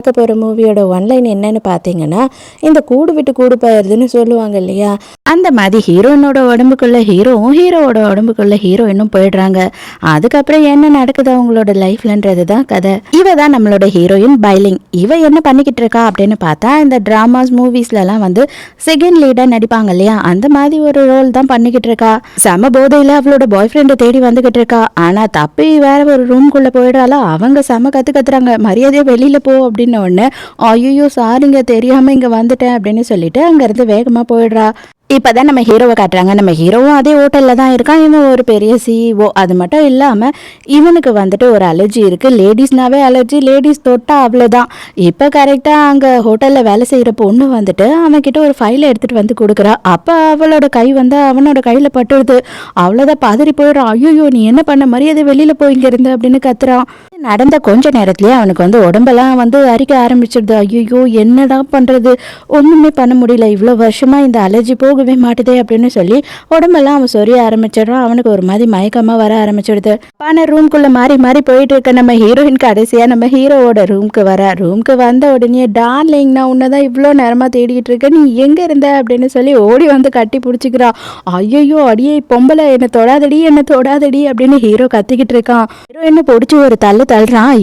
பார்க்க போகிற மூவியோட ஒன்லைன் என்னன்னு பார்த்தீங்கன்னா, இந்த கூடு விட்டு கூடு போயிடுதுன்னு சொல்லுவாங்க இல்லையா, அந்த மாதிரி ஹீரோயினோட உடம்புக்குள்ள ஹீரோவும் ஹீரோவோட உடம்புக்குள்ள ஹீரோயினும் போயிடுறாங்க. அதுக்கப்புறம் என்ன நடக்குது அவங்களோட லைஃப்லன்றது தான் கதை. இவ தான் நம்மளோட ஹீரோயின் பைலிங். இவ என்ன பண்ணிக்கிட்டு இருக்கா அப்படின்னு பார்த்தா, இந்த டிராமாஸ் மூவிஸ்லலாம் வந்து செகண்ட் லீடாக நடிப்பாங்க இல்லையா, அந்த மாதிரி ஒரு ரோல் தான் பண்ணிக்கிட்டு இருக்கா. செம போதையில் அவளோட பாய் ஃப்ரெண்டை தேடி வந்துகிட்டு இருக்கா. ஆனால் தப்பி வேற ஒரு ரூம்குள்ளே போயிடாலா. அவங்க செம கத்துறாங்க, மரியாதையை வெளியில் போ அப்படின்னு உடனே ஐயோ சாரிங்க தெரியாம இங்க வந்துட்டேன் அப்படின்னு சொல்லிட்டு அங்க இருந்து வேகமா போயிடுறா. இப்பதான் நம்ம ஹீரோவை காட்டுறாங்க. நம்ம ஹீரோவும் அதே ஹோட்டல்ல தான் இருக்கான். இவன் ஒரு பெரிய சிஇஓ. அது மட்டும் இல்லாம இவனுக்கு வந்துட்டு ஒரு அலர்ஜி இருக்கு. லேடிஸ்னாவே அலர்ஜி, லேடிஸ் தொட்டா அவ்வளவுதான். இப்ப கரெக்டா அங்க ஹோட்டல்ல வேலை செய்யற பொண்ணு வந்துட்டு அவன் கிட்ட ஒரு ஃபைலை எடுத்துட்டு வந்து கொடுக்குறா. அப்ப அவளோட கை வந்து அவனோட கையில பட்டுடுது. அவ்வளவுதான், பதறி போயிடுறான். ஐயோ நீ என்ன பண்ண, மரியாதை வெளியில போய் இங்க இருந்து அப்படின்னு கத்துறான். நடந்த கொஞ்ச நேரத்திலேயே அவனுக்கு வந்து உடம்பெல்லாம் வந்து அரிக்க ஆரம்பிச்சிடுது. ஐயோ என்னடா பண்றது, ஒண்ணுமே பண்ண முடியல, இவ்வளவு வருஷமா இந்த அலர்ஜி போகவே மாட்டுதே அப்படின்னு சொல்லி உடம்பெல்லாம் அவன் சொரிய ஆரம்பிச்சிடுறான். அவனுக்கு ஒரு மாதிரி மயக்கமா வர ஆரம்பிச்சிடுது. ஆனா ரூம்குள்ள மாறி மாறி போயிட்டு இருக்க நம்ம ஹீரோயின் கடைசியா நம்ம ஹீரோவோட ரூம்க்கு வர. ரூம்க்கு வந்த உடனே டார்லிங் நான் உன்னதான் இவ்வளோ நேரமா தேடிக்கிட்டு இருக்கேன், நீ எங்க இருந்த அப்படின்னு சொல்லி ஓடி வந்து கட்டி பிடிச்சிக்கிறா. ஐயோ அடியே பொம்பளை, என்ன தொடாதடி என்ன தொடாதடி அப்படின்னு ஹீரோ கத்திக்கிட்டு இருக்கான். ஹீரோயினை பிடிச்சி ஒரு தள்ளுறான்.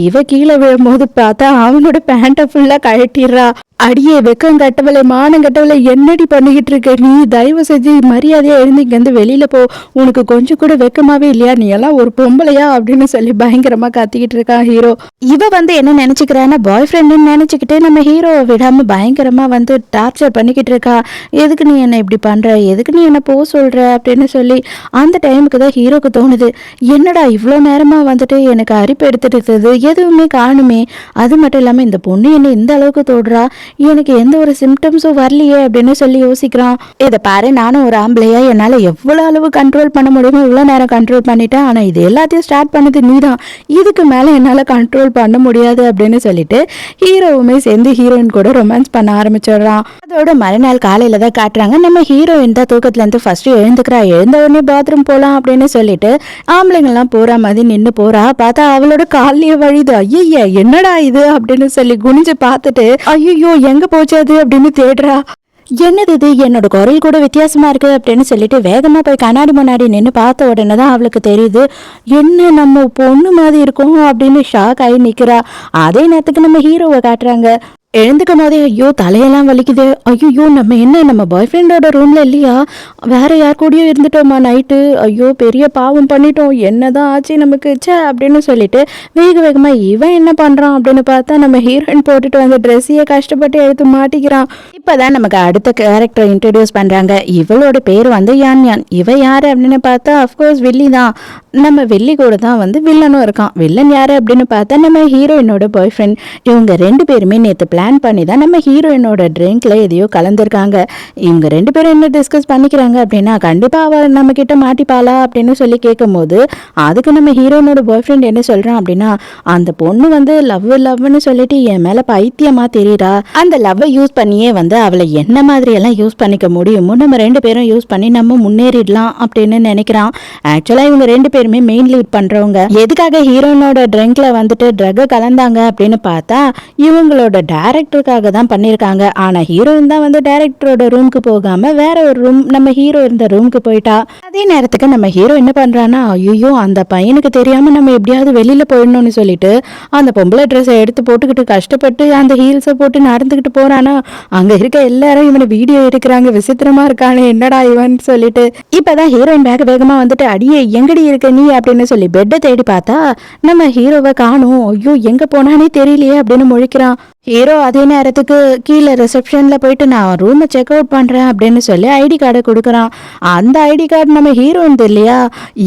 இவ கீழே விழும்போது பார்த்தா அவனோட பேண்ட்டை ஃபுல்லா கழட்டிடுறா. அடியே வெக்கம் கட்டவளை, மானம் கட்டவளை, என்னடி பண்ணிக்கிட்டு இருக்க நீ, தயவு செஞ்சு மரியாதையா எழுந்து இங்க இருந்து வெளியில போ, உனக்கு கொஞ்சம் கூட வெக்கமாவே இல்லையா, நீ எல்லாம் ஒரு பொம்பளையா அப்படின்னு சொல்லி பயங்கரமா கத்திக்கிட்டு இருக்கான் ஹீரோ. இவ வந்து என்ன நினைச்சுக்கிறான்னா பாய் ஃப்ரெண்டுன்னு நினைச்சுக்கிட்டு நம்ம ஹீரோவை விடாம பயங்கரமா வந்து டார்ச்சர் பண்ணிக்கிட்டு இருக்கா. எதுக்கு நீ என்ன இப்படி பண்ற, எதுக்கு நீ என்ன போ சொல்ற அப்படின்னு சொல்லி அந்த டைமுக்கு தான் ஹீரோக்கு தோணுது, என்னடா இவ்வளோ நேரமா வந்துட்டு எனக்கு அரிப்பு எடுத்துட்டு இருக்குது, எதுவுமே காணுமே, அது மட்டும் இல்லாம இந்த பொண்ணு என்ன இந்த அளவுக்கு தோடுறா, எனக்கு எந்த ஒரு சிம்டம்ஸும் வரலையே அப்படின்னு சொல்லி யோசிக்கிறான். இதை பாரு, நானும் ஒரு ஆம்பளையா என்னால எவ்வளவு அளவு கண்ட்ரோல் பண்ண முடியுமோ இவ்வளவு நேரம் கண்ட்ரோல் பண்ணிட்டேன், ஆனா இது எல்லாத்தையும் ஸ்டார்ட் பண்ணது நீதான், இதுக்கு மேல என்னால கண்ட்ரோல் பண்ண முடியாது அப்படின்னு சொல்லிட்டு ஹீரோவுமே சேர்ந்து ஹீரோயின் கூட ரொமான்ஸ் பண்ண ஆரம்பிச்சிடுறான். அதோட மறுநாள் காலையில தான் காட்டுறாங்க. நம்ம ஹீரோயின் தான் தூக்கத்துல இருந்து ஃபர்ஸ்ட் எழுந்துக்கிறா. எழுந்த உடனே பாத்ரூம் போலாம் அப்படின்னு சொல்லிட்டு ஆம்பளைங்கெல்லாம் போற மாதிரி நின்று போறா. பார்த்தா அவளோட காலையே வழிது. ஐய என்னடா இது அப்படின்னு சொல்லி குனிஞ்சு பார்த்துட்டு ஐயோ எங்க போச்சாது அப்படின்னு தேடுறா. என்னது இது, என்னோட குரல் கூட வித்தியாசமா இருக்கு அப்படின்னு சொல்லிட்டு வேகமா போய் கண்ணாடி முன்னாடி நின்று பார்த்த உடனே தான் அவளுக்கு தெரியுது, என்ன நம்ம பொண்ணு மாதிரி இருக்கும் அப்படின்னு ஷாக் ஆகி நிக்கிறா. அதே நேரத்துக்கு நம்ம ஹீரோவை காட்டுறாங்க. எழுந்துக்கும் போதே ஐயோ தலையெல்லாம் வலிக்குது, ஐயோ நம்ம என்ன நம்ம பாய் ஃப்ரெண்டோட ரூம்ல இல்லையா, வேற யார் கூடயும் இருந்துட்டோமா நைட்டு, ஐயோ பெரிய பாவம் பண்ணிட்டோம், என்னதான் ஆச்சு நமக்கு ச்சே அப்படின்னு சொல்லிட்டு வேகமா இவன் என்ன பண்றான் அப்படின்னு பார்த்தா நம்ம ஹீரோயின் போட்டுட்டு வந்த ட்ரெஸ்ஸையே கஷ்டப்பட்டு எடுத்து மாட்டிக்கிறான். இப்பதான் நமக்கு அடுத்த கேரக்டர் இன்ட்ரடியூஸ் பண்றாங்க. இவளோட பேர் வந்து யான். இவ யாரு அப்படின்னு பார்த்தா அஃப்கோர்ஸ் வில்லி தான். நம்ம வில்லி கூட தான் வந்து வில்லனும் இருக்கான். வில்லன் யாரு அப்படின்னு பார்த்தா நம்ம ஹீரோயினோட பாய் ஃப்ரெண்ட். இவங்க ரெண்டு பேருமே நேற்று பிளான் பண்ணி தான் நம்ம ஹீரோயினோட ட்ரிங்க்ல எதையோ கலந்துருக்காங்க. இவங்க ரெண்டு பேரும் என்ன டிஸ்கஸ் பண்ணிக்கிறாங்க அப்படின்னா, கண்டிப்பா அவ நம்ம கிட்ட மாட்டிப்பாளா அப்படின்னு சொல்லி கேட்கும் போது அதுக்கு நம்ம ஹீரோயினோட பாய் ஃப்ரெண்ட் என்ன சொல்றான் அப்படின்னா, அந்த பொண்ணு வந்து லவ்னு சொல்லிட்டு என் மேல பைத்தியமா தெரியுறா, அந்த லவ்வை யூஸ் பண்ணியே வந்து அவளை என்ன மாதிரி எல்லாம் யூஸ் பண்ணிக்க முடியுமோ நம்ம ரெண்டு பேரும் யூஸ் பண்ணி நம்ம முன்னேறிடலாம் அப்படின்னு நினைக்கிறான். ஆக்சுவலா இவங்க ரெண்டு பேருமே மெயின் லீட் பண்றவங்க. எதுக்காக ஹீரோயினோட ட்ரிங்க்ல வந்துட்டு ட்ரக் கலந்தாங்க அப்படின்னு பார்த்தா இவங்களோட டைரக்டருக்காக தான் பண்ணிருக்காங்க. ஆனா ஹீரோயின் தான் வந்து டைரக்டரோட ரூமுக்கு போகாம வேற ஒரு ரூம் நம்ம ஹீரோ இருந்த ரூமுக்கு போயிட்டா. அதே நேரத்துக்கு நம்ம ஹீரோ என்ன பண்றான்னா, ஐயோ அந்த பையனுக்கு தெரியாம நம்ம எப்படியாவது வெளியில போயிடணும்னு சொல்லிட்டு அந்த பொம்பளை ட்ரெஸ்ஸை எடுத்து போட்டுக்கிட்டு கஷ்டப்பட்டு அந்த ஹீல்ஸை போட்டு நடந்துகிட்டு போறானா. அங்க இருக்க எல்லாரும் இவனை வீடியோ எடுக்கிறாங்க, விசித்திரமா இருக்கானே என்னடா இவன் சொல்லிட்டு. இப்பதான் ஹீரோயின் வேகமா வந்துட்டு அடியே எங்கடி இருக்க நீ அப்படின்னு சொல்லி பெட்டை தேடி பார்த்தா நம்ம ஹீரோவை காணும். ஐயோ எங்க போனானே தெரியலையே அப்படின்னு முழிக்கிறான். ஹீரோ அதே நேரத்துக்கு கீழே ரிசப்ஷன்ல போயிட்டு நான் ரூமை செக் அவுட் பண்றேன் அப்படின்னு சொல்லி ஐடி கார்டை கொடுக்குறான். அந்த ஐடி கார்டு நம்ம ஹீரோயின் இல்லையா,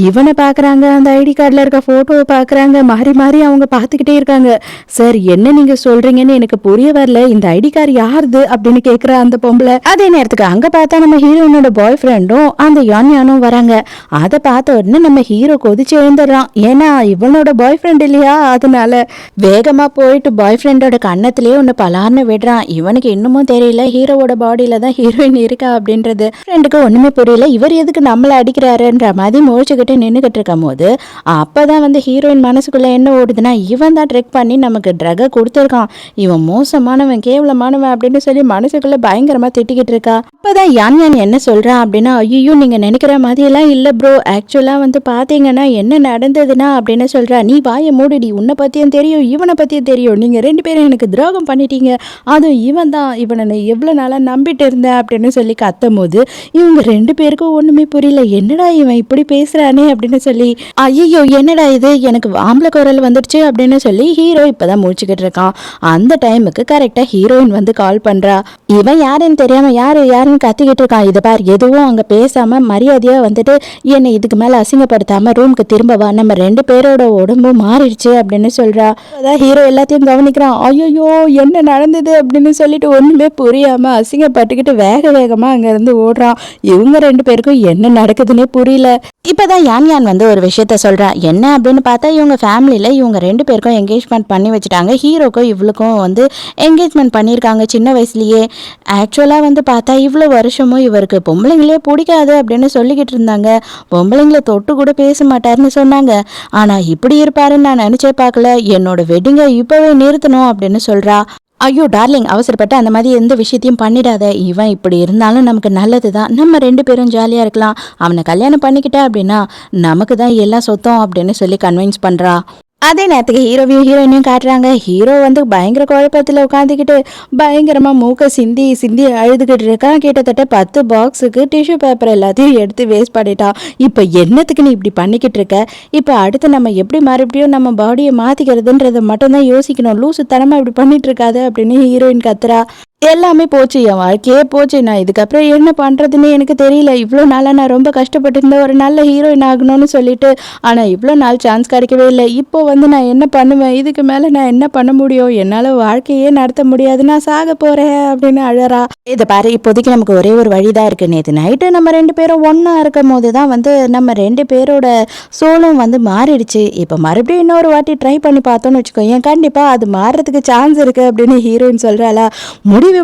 இவனை பாக்குறாங்க, அந்த ஐடி கார்டுல இருக்க போட்டோவை பாக்குறாங்க, மாறி மாறி அவங்க பார்த்துக்கிட்டே இருக்காங்க. சார் என்ன நீங்க சொல்றீங்கன்னு எனக்கு புரிய வரல, இந்த ஐடி கார்டு யாருது அப்படின்னு கேக்குற அந்த பொம்பளை. அதே நேரத்துக்கு அங்க பார்த்தா நம்ம ஹீரோயினோட பாய் ஃப்ரெண்டும் அந்த யானும் வராங்க. அதை பார்த்த உடனே நம்ம ஹீரோ கொதிச்சு எழுந்துடுறான். ஏன்னா இவனோட பாய் ஃப்ரெண்ட் இல்லையா, அதனால வேகமா போயிட்டு பாய் ஃப்ரெண்டோட கண்ணத்துல மூஞ்சிலே ஒன்று பலார்னு விடுறான். இவனுக்கு இன்னமும் தெரியல ஹீரோவோட பாடியில தான் ஹீரோயின் இருக்கா அப்படின்றது. ஃப்ரெண்டுக்கு ஒண்ணுமே புரியல, இவர் எதுக்கு நம்மளை அடிக்கிறாருன்ற மாதிரி முழிச்சுக்கிட்டு நின்றுகிட்டு இருக்கும் போது அப்பதான் வந்து ஹீரோயின் மனசுக்குள்ள என்ன ஓடுதுன்னா, இவன் தான் ட்ரெக் பண்ணி நமக்கு ட்ரகை கொடுத்துருக்கான், இவன் மோசமானவன் கேவலமானவன் அப்படின்னு சொல்லி மனசுக்குள்ள பயங்கரமா திட்டிக்கிட்டு இருக்கா. அப்பதான் யான் யான் என்ன சொல்றான் அப்படின்னா, ஐயோ நீங்க நினைக்கிற மாதிரி எல்லாம் இல்ல ப்ரோ, ஆக்சுவலா வந்து பாத்தீங்கன்னா என்ன நடந்ததுன்னா அப்படின்னு சொல்றா. நீ வாயை மூடிடி, உன்னை பத்தியும் தெரியும் இவனை பத்தியும் தெரியும், நீங்க 2 பேரும் எனக்கு துரோகம் பண்ணிட்டீங்க, அதுவும் இவன் தான், இவனை நான் எவ்வளவு நாளா நம்பிட்டு இருந்தேன் அப்படின்னு சொல்லி கத்தும் போது இவங்க 2 பேருக்கும் ஒண்ணுமே புரியல, என்னடா இவன் இப்படி பேசுறானே அப்படின்னு சொல்லி, ஐயோ என்னடா இது எனக்கு ஆம்பளை குரல் வந்துடுச்சு அப்படின்னு சொல்லி ஹீரோ இப்பதான் முடிச்சுக்கிட்டு இருக்கான். அந்த டைமுக்கு கரெக்டா ஹீரோயின் வந்து கால் பண்றா. இவன் யாருன்னு தெரியாம யாருன்னு கத்திக்கிட்டு இருக்கான். இதை பார், எதுவும் அங்க பேசாம மரியாதையா வந்துட்டு என்னை இதுக்கு மேல அசிங்கப்படுத்தாம ரூமுக்கு திரும்ப வா, நம்ம 2 பேரோட உடம்பு மாறிடுச்சு அப்படின்னு சொல்றா. அதான் ஹீரோ எல்லாத்தையும் கவனிக்கிறான். ஐயோ என்ன நடந்தது அப்படின்னு சொல்லிட்டு ஒண்ணுமே புரியாம அசிங்கப்பட்டுக்கிட்டு வேகமா அங்க இருந்து ஓடுறான். இவங்க 2 பேருக்கும் என்ன நடக்குதுன்னே புரியல. இப்பதான் யான் யான் வந்து ஒரு விஷயத்த சொல்றா. என்ன அப்படின்னு பார்த்தா, இவங்க ஃபேமிலியில இவங்க 2 பேருக்கும் என்கேஜ்மெண்ட் பண்ணி வச்சுட்டாங்க. ஹீரோக்கும் இவளுக்கும் வந்து என்கேஜ்மெண்ட் பண்ணியிருக்காங்க சின்ன வயசுலயே. ஆக்சுவலா வந்து பார்த்தா இவ்வளோ வருஷமும் இவருக்கு பொம்பளைங்களே பிடிக்காது அப்படின்னு சொல்லிக்கிட்டு இருந்தாங்க, பொம்பளைங்களை தொட்டு கூட பேச மாட்டாருன்னு சொன்னாங்க. ஆனா இப்படி இருப்பாருன்னு நான் நினைச்சே பார்க்கல, என்னோட வெட்டிங்கை இப்பவே நிறுத்தணும் அப்படின்னு சொல்றா. ஐயோ டார்லிங், அவசரப்பட்டு அந்த மாதிரி எந்த விஷயத்தையும் பண்ணிடாத, இவன் இப்படி இருந்தாலும் நமக்கு நல்லது தான், நம்ம 2 பேரும் ஜாலியாக இருக்கலாம், அவனை கல்யாணம் பண்ணிக்கிட்டா அப்படின்னா நமக்கு தான் எல்லாம் சொத்தம் அப்படின்னு சொல்லி கன்வின்ஸ் பண்ணுறா. அதே நேரத்துக்கு ஹீரோவையும் ஹீரோயினையும் காட்டுறாங்க. ஹீரோ வந்து பயங்கர குழப்பத்தில் உட்காந்துக்கிட்டு பயங்கரமாக மூக்க சிந்தி அழுதுகிட்டு இருக்கான். கிட்டத்தட்ட 10 பாக்ஸுக்கு டிஷ்யூ பேப்பர் எல்லாத்தையும் எடுத்து வேஸ்ட் பண்ணிட்டான். இப்போ என்னத்துக்கு நீ இப்படி பண்ணிக்கிட்டு இருக்க, இப்போ அடுத்து நம்ம எப்படி மறுபடியும் நம்ம பாடியை மாற்றிக்கிறதுன்றதை மட்டும்தான் யோசிக்கணும், லூசு தனமாக இப்படி பண்ணிட்டு இருக்காது அப்படின்னு ஹீரோயின் கத்துறா. எல்லாமே போச்சு, என் வாழ்க்கையே போச்சு, நான் இதுக்கப்புறம் என்ன பண்ணுறதுன்னு எனக்கு தெரியல, இவ்வளோ நாளாக நான் ரொம்ப கஷ்டப்பட்டு இருந்தேன் ஒரு நல்ல ஹீரோயின் ஆகணும்னு சொல்லிட்டு, ஆனால் இவ்வளோ நாள் சான்ஸ் கிடைக்கவே இல்லை, இப்போ வந்து நான் என்ன பண்ணுவேன், இதுக்கு மேலே நான் என்ன பண்ண முடியும், என்னால் வாழ்க்கையே நடத்த முடியாது, நான் சாக போகிறேன் அப்படின்னு அழறா. இதை பாரு, இப்போதைக்கு நமக்கு ஒரே ஒரு வழி தான் இருக்குது, நேற்று நைட்டு நம்ம 2 பேரும் ஒன்றா இருக்கும் போது தான் வந்து நம்ம 2 பேரோட சோலும் வந்து மாறிடுச்சு, இப்போ மறுபடியும் இன்னொரு வாட்டி ட்ரை பண்ணி பார்த்தோன்னு வச்சுக்கோங்க, கண்டிப்பாக அது மாறுறதுக்கு சான்ஸ் இருக்குது அப்படின்னு ஹீரோயின் சொல்கிறாளா.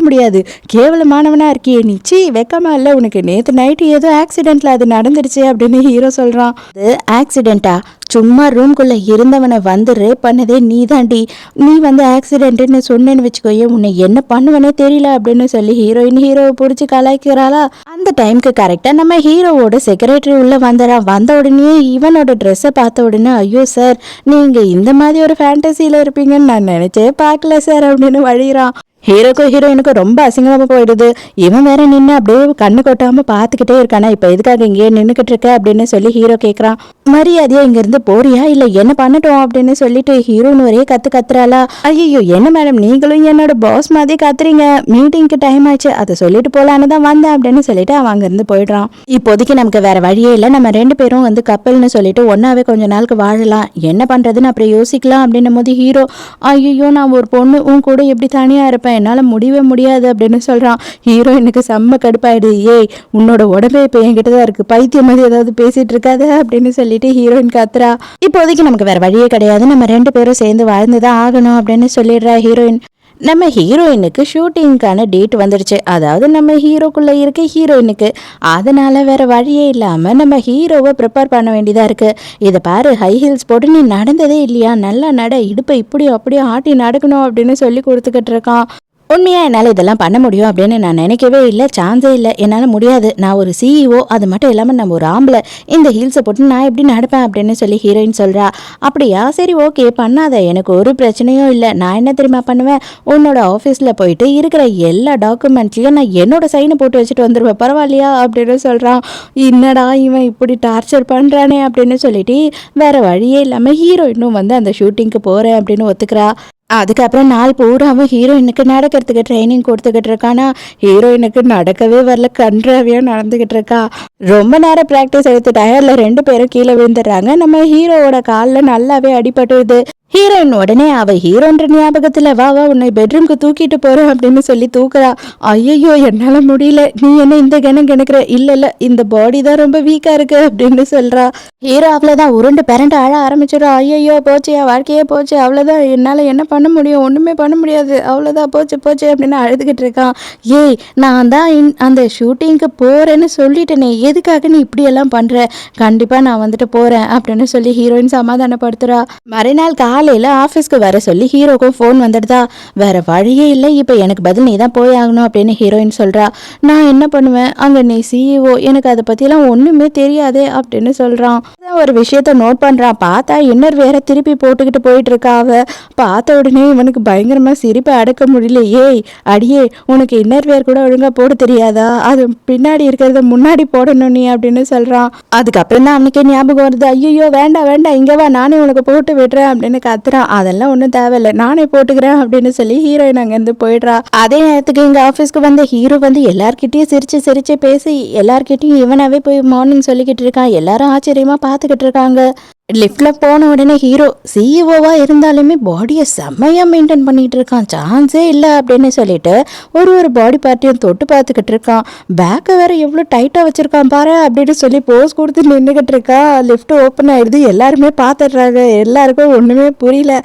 முடியாது, கேவலமானவனா இருக்கியே நிச்சி, வெக்கமா இல்லை உனக்கு, நேற்று நைட்டு ஏதோ ஆக்சிடென்ட்ல அது நடந்துருச்சு அப்படின்னு ஹீரோ சொல்றான். அது ஆக்சிடென்ட்டா, சும்மா ரூம்குள்ள இருந்தவனை வந்து ரேப் பண்ணதே நீ தாண்டி, நீ வந்து ஆக்சிடென்ட்னு சொன்னேன்னு வச்சுக்கோயே, உன்னை என்ன பண்ணுவனே தெரியல அப்படின்னு சொல்லி ஹீரோயின் ஹீரோவை பிடிச்சி கலாய்க்கிறாளா. அந்த டைமுக்கு கரெக்டா நம்ம ஹீரோவோட செக்ரட்டரி உள்ள வந்துறான். வந்த உடனே இவனோட ட்ரெஸ்ஸை பார்த்த உடனே, ஐயோ சார் நீங்க இந்த மாதிரி ஒரு ஃபேண்டசியில இருப்பீங்கன்னு நான் நினைச்சே பார்க்கல சார் அப்படின்னு வழிகிறான். ஹீரோக்கும் ஹீரோயினுக்கும் ரொம்ப அசிங்கமாக போயிடுது. இவன் வேற நின்று அப்படியே கண்ணு கொட்டாம பார்த்துக்கிட்டே இருக்கானா, இப்போ எதுக்காக இங்கேயே நின்றுக்கிட்டு இருக்க அப்படின்னு சொல்லி ஹீரோ கேட்குறான். மரியாதையா இங்கேருந்து போறியா இல்லை என்ன பண்ணட்டும் அப்படின்னு சொல்லிட்டு ஹீரோயின் ஒரே கத்துறாளா. ஐயோ என்ன மேடம் நீங்களும் என்னோட பாஸ் மாதிரி கத்துறீங்க, மீட்டிங்க்கு டைம் ஆச்சு, அதை சொல்லிட்டு போலான்னு தான் வந்தேன் அப்படின்னு சொல்லிட்டு அவன் அங்கேருந்து போயிடுறான். இப்போதைக்கு நமக்கு வேற வழியே இல்லை, நம்ம 2 பேரும் வந்து கப்பல்னு சொல்லிட்டு ஒன்னாவே கொஞ்ச நாளுக்கு வாழலாம், என்ன பண்றதுன்னு அப்புறம் யோசிக்கலாம் அப்படின்னும் போது ஹீரோ, ஐயோ நான் ஒரு பொண்ணு உன் கூட எப்படி தனியா இருப்பேன், என்னால் முடியவே முடியாது அப்படின்னு சொல்கிறான். ஹீரோயினுக்கு செம்ம கடுப்பாயிடு. ஏய் உன்னோட உடம்பே இப்போ என்கிட்ட தான் இருக்குது, பைத்தியம் மாதிரி ஏதாவது பேசிகிட்டு இருக்காத அப்படின்னு சொல்லிட்டு ஹீரோயின் காத்துறா. இப்போதைக்கு நமக்கு வேறு வழியே கிடையாது, நம்ம 2 பேரும் சேர்ந்து வாழ்ந்து தான் ஆகணும் அப்படின்னு சொல்லிடுறா ஹீரோயின். நம்ம ஹீரோயினுக்கு ஷூட்டிங்க்கான டேட் வந்துடுச்சு, அதாவது நம்ம ஹீரோக்குள்ளே இருக்க ஹீரோயினுக்கு. அதனால் வேறு வழியே இல்லாமல் நம்ம ஹீரோவை ப்ரிப்பேர் பண்ண வேண்டியதாக இருக்குது. இதை பாரு, ஹை ஹீல்ஸ் போட்டு நீ நடந்ததே இல்லையா, நல்லா நட, இடுப்பை இப்படி அப்படியே ஆட்டி நடக்கணும் அப்படின்னு சொல்லி கொடுத்துக்கிட்டு இருக்கான். உண்மையாக என்னால் இதெல்லாம் பண்ண முடியும் அப்படின்னு நான் நினைக்கவே இல்லை, சான்ஸே இல்லை, என்னால் முடியாது, நான் ஒரு சிஇஓ, அது மட்டும் இல்லாமல் நம்ம ஒரு ஆம்பளை, இந்த ஹீல்ஸை போட்டு நான் எப்படி நடப்பேன் அப்படின்னு சொல்லி ஹீரோயின் சொல்கிறா. அப்படியா, சரி ஓகே பண்ணாத, எனக்கு ஒரு பிரச்சனையும் இல்லை, நான் என்ன தெரியுமா பண்ணுவேன், உன்னோட ஆஃபீஸில் போயிட்டு இருக்கிற எல்லா டாக்குமெண்ட்ஸ்லையும் நான் என்னோட சைனை போட்டு வச்சுட்டு வந்துடுவேன், பரவாயில்லையா அப்படின்னு சொல்கிறான். என்னடா இவன் இப்படி டார்ச்சர் பண்ணுறானே அப்படின்னு சொல்லிட்டு வேறு வழியே இல்லாமல் ஹீரோயினும் வந்து அந்த ஷூட்டிங்க்கு போகிறேன் அப்படின்னு ஒத்துக்கிறா. அதுக்கப்புறம் நாள் பூராவும் ஹீரோயினுக்கு நடக்கிறதுக்கு ட்ரைனிங் கொடுத்துக்கிட்டு இருக்கானா. ஹீரோயினுக்கு நடக்கவே வரல, கன்றாவியா நடந்துகிட்டு இருக்கா. ரொம்ப நேரம் ப்ராக்டிஸ் எடுத்து டயர்ல 2 பேரும் கீழே விழுந்துடுறாங்க. நம்ம ஹீரோவோட காலில் நல்லாவே அடிபட்டுருது. ஹீரோயின் உடனே அவ ஹீரோன்ற ஞாபகத்துல வா வா உன்னை பெட்ரூம்க்கு தூக்கிட்டு போறேன் அப்படின்னு சொல்லி தூக்குறா. ஐயோ என்னால முடியல, நீ என்ன இந்த கணம் கிணக்குற, இல்ல இந்த பாடி தான் ரொம்ப வீக்கா இருக்கு அப்படின்னு சொல்றா. ஹீரோ அவ்வளவுதான் உருண்டு பிறண்டு அழ ஆரம்பிச்சிடா. ஐயோ போச்சு, என் வாழ்க்கையே போச்சு, அவ்வளவுதான், என்னால என்ன பண்ண முடியும், ஒண்ணுமே பண்ண முடியாது, அவ்வளவுதான், போச்சு போச்சு அப்படின்னு அழுதுகிட்டு இருக்கான். ஏய் நான் தான் அந்த ஷூட்டிங்க்கு போறேன்னு சொல்லிட்டேனே, எதுக்காக நீ இப்படி எல்லாம் பண்ற, கண்டிப்பா நான் வந்துட்டு போறேன் அப்படின்னு சொல்லி ஹீரோயின் சமாதானப்படுத்துறா. மறுநாள் காலையில் ஆஃபீஸ்க்கு வர சொல்லி ஹீரோக்கும் ஃபோன் வந்துடுதா. வேற வழியே இல்லை, இப்போ எனக்கு பதில் நீ தான் போய் ஆகணும் அப்படின்னு ஹீரோயின் சொல்கிறா. நான் என்ன பண்ணுவேன், அங்கே நீ சிஇஓ, எனக்கு அதை பற்றிலாம் ஒன்றுமே தெரியாதே அப்படின்னு சொல்கிறான். ஒரு விஷயத்த நோட் பண்ணுறான். பார்த்தா இன்னர் வேற திருப்பி போட்டுக்கிட்டு போயிட்டு இருக்கா. அவ பார்த்த உடனே இவனுக்கு பயங்கரமாக சிரிப்பை அடக்க முடியல. ஏய் அடியே, உனக்கு இன்னர் வேர் கூட ஒழுங்காக போட தெரியாதா, அது பின்னாடி இருக்கிறத முன்னாடி போடணும் நீ அப்படின்னு சொல்கிறான். அதுக்கப்புறம் தான் அவனுக்கே ஞாபகம் வருது. ஐயோ வேண்டாம் வேண்டாம், இங்கே வா, நானே உனக்கு போட்டு விடுறேன் அப்படின்னு கத்துறான். அதெல்லாம் ஒன்றும் தேவையில்லை, நானே போட்டுக்கிறேன் அப்படின்னு சொல்லி ஹீரோயின் அங்கேருந்து போயிடுறா. அதே நேரத்துக்கு இங்கே ஆஃபீஸ்க்கு வந்த ஹீரோ வந்து எல்லார்கிட்டையும் சிரிச்சு பேசி எல்லார்கிட்டையும் இவனாவே போய் மார்னிங் சொல்லிக்கிட்டு இருக்கான். எல்லாரும் ஆச்சரியமா பார்த்துக்கிட்டு இருக்காங்க. லிஃப்ட்ல போன உடனே ஹீரோ சிஇஓவா இருந்தாலுமே பாடியை செம்மையா மெயின்டைன் பண்ணிட்டு இருக்கான், சான்ஸே இல்லை அப்படின்னு சொல்லிட்டு ஒரு பாடி பார்ட்டியும் தொட்டு பார்த்துக்கிட்டு இருக்கான். பேக்கை வேற எவ்வளோ டைட்டா வச்சிருக்கான் பாரு அப்படின்னு சொல்லி போஸ் கொடுத்து நின்றுகிட்டு இருக்கா. லிஃப்ட் ஓப்பன் ஆயிடுது, எல்லாருமே பார்த்துடுறாங்க. எல்லாருக்கும் ஒண்ணுமே புரியல.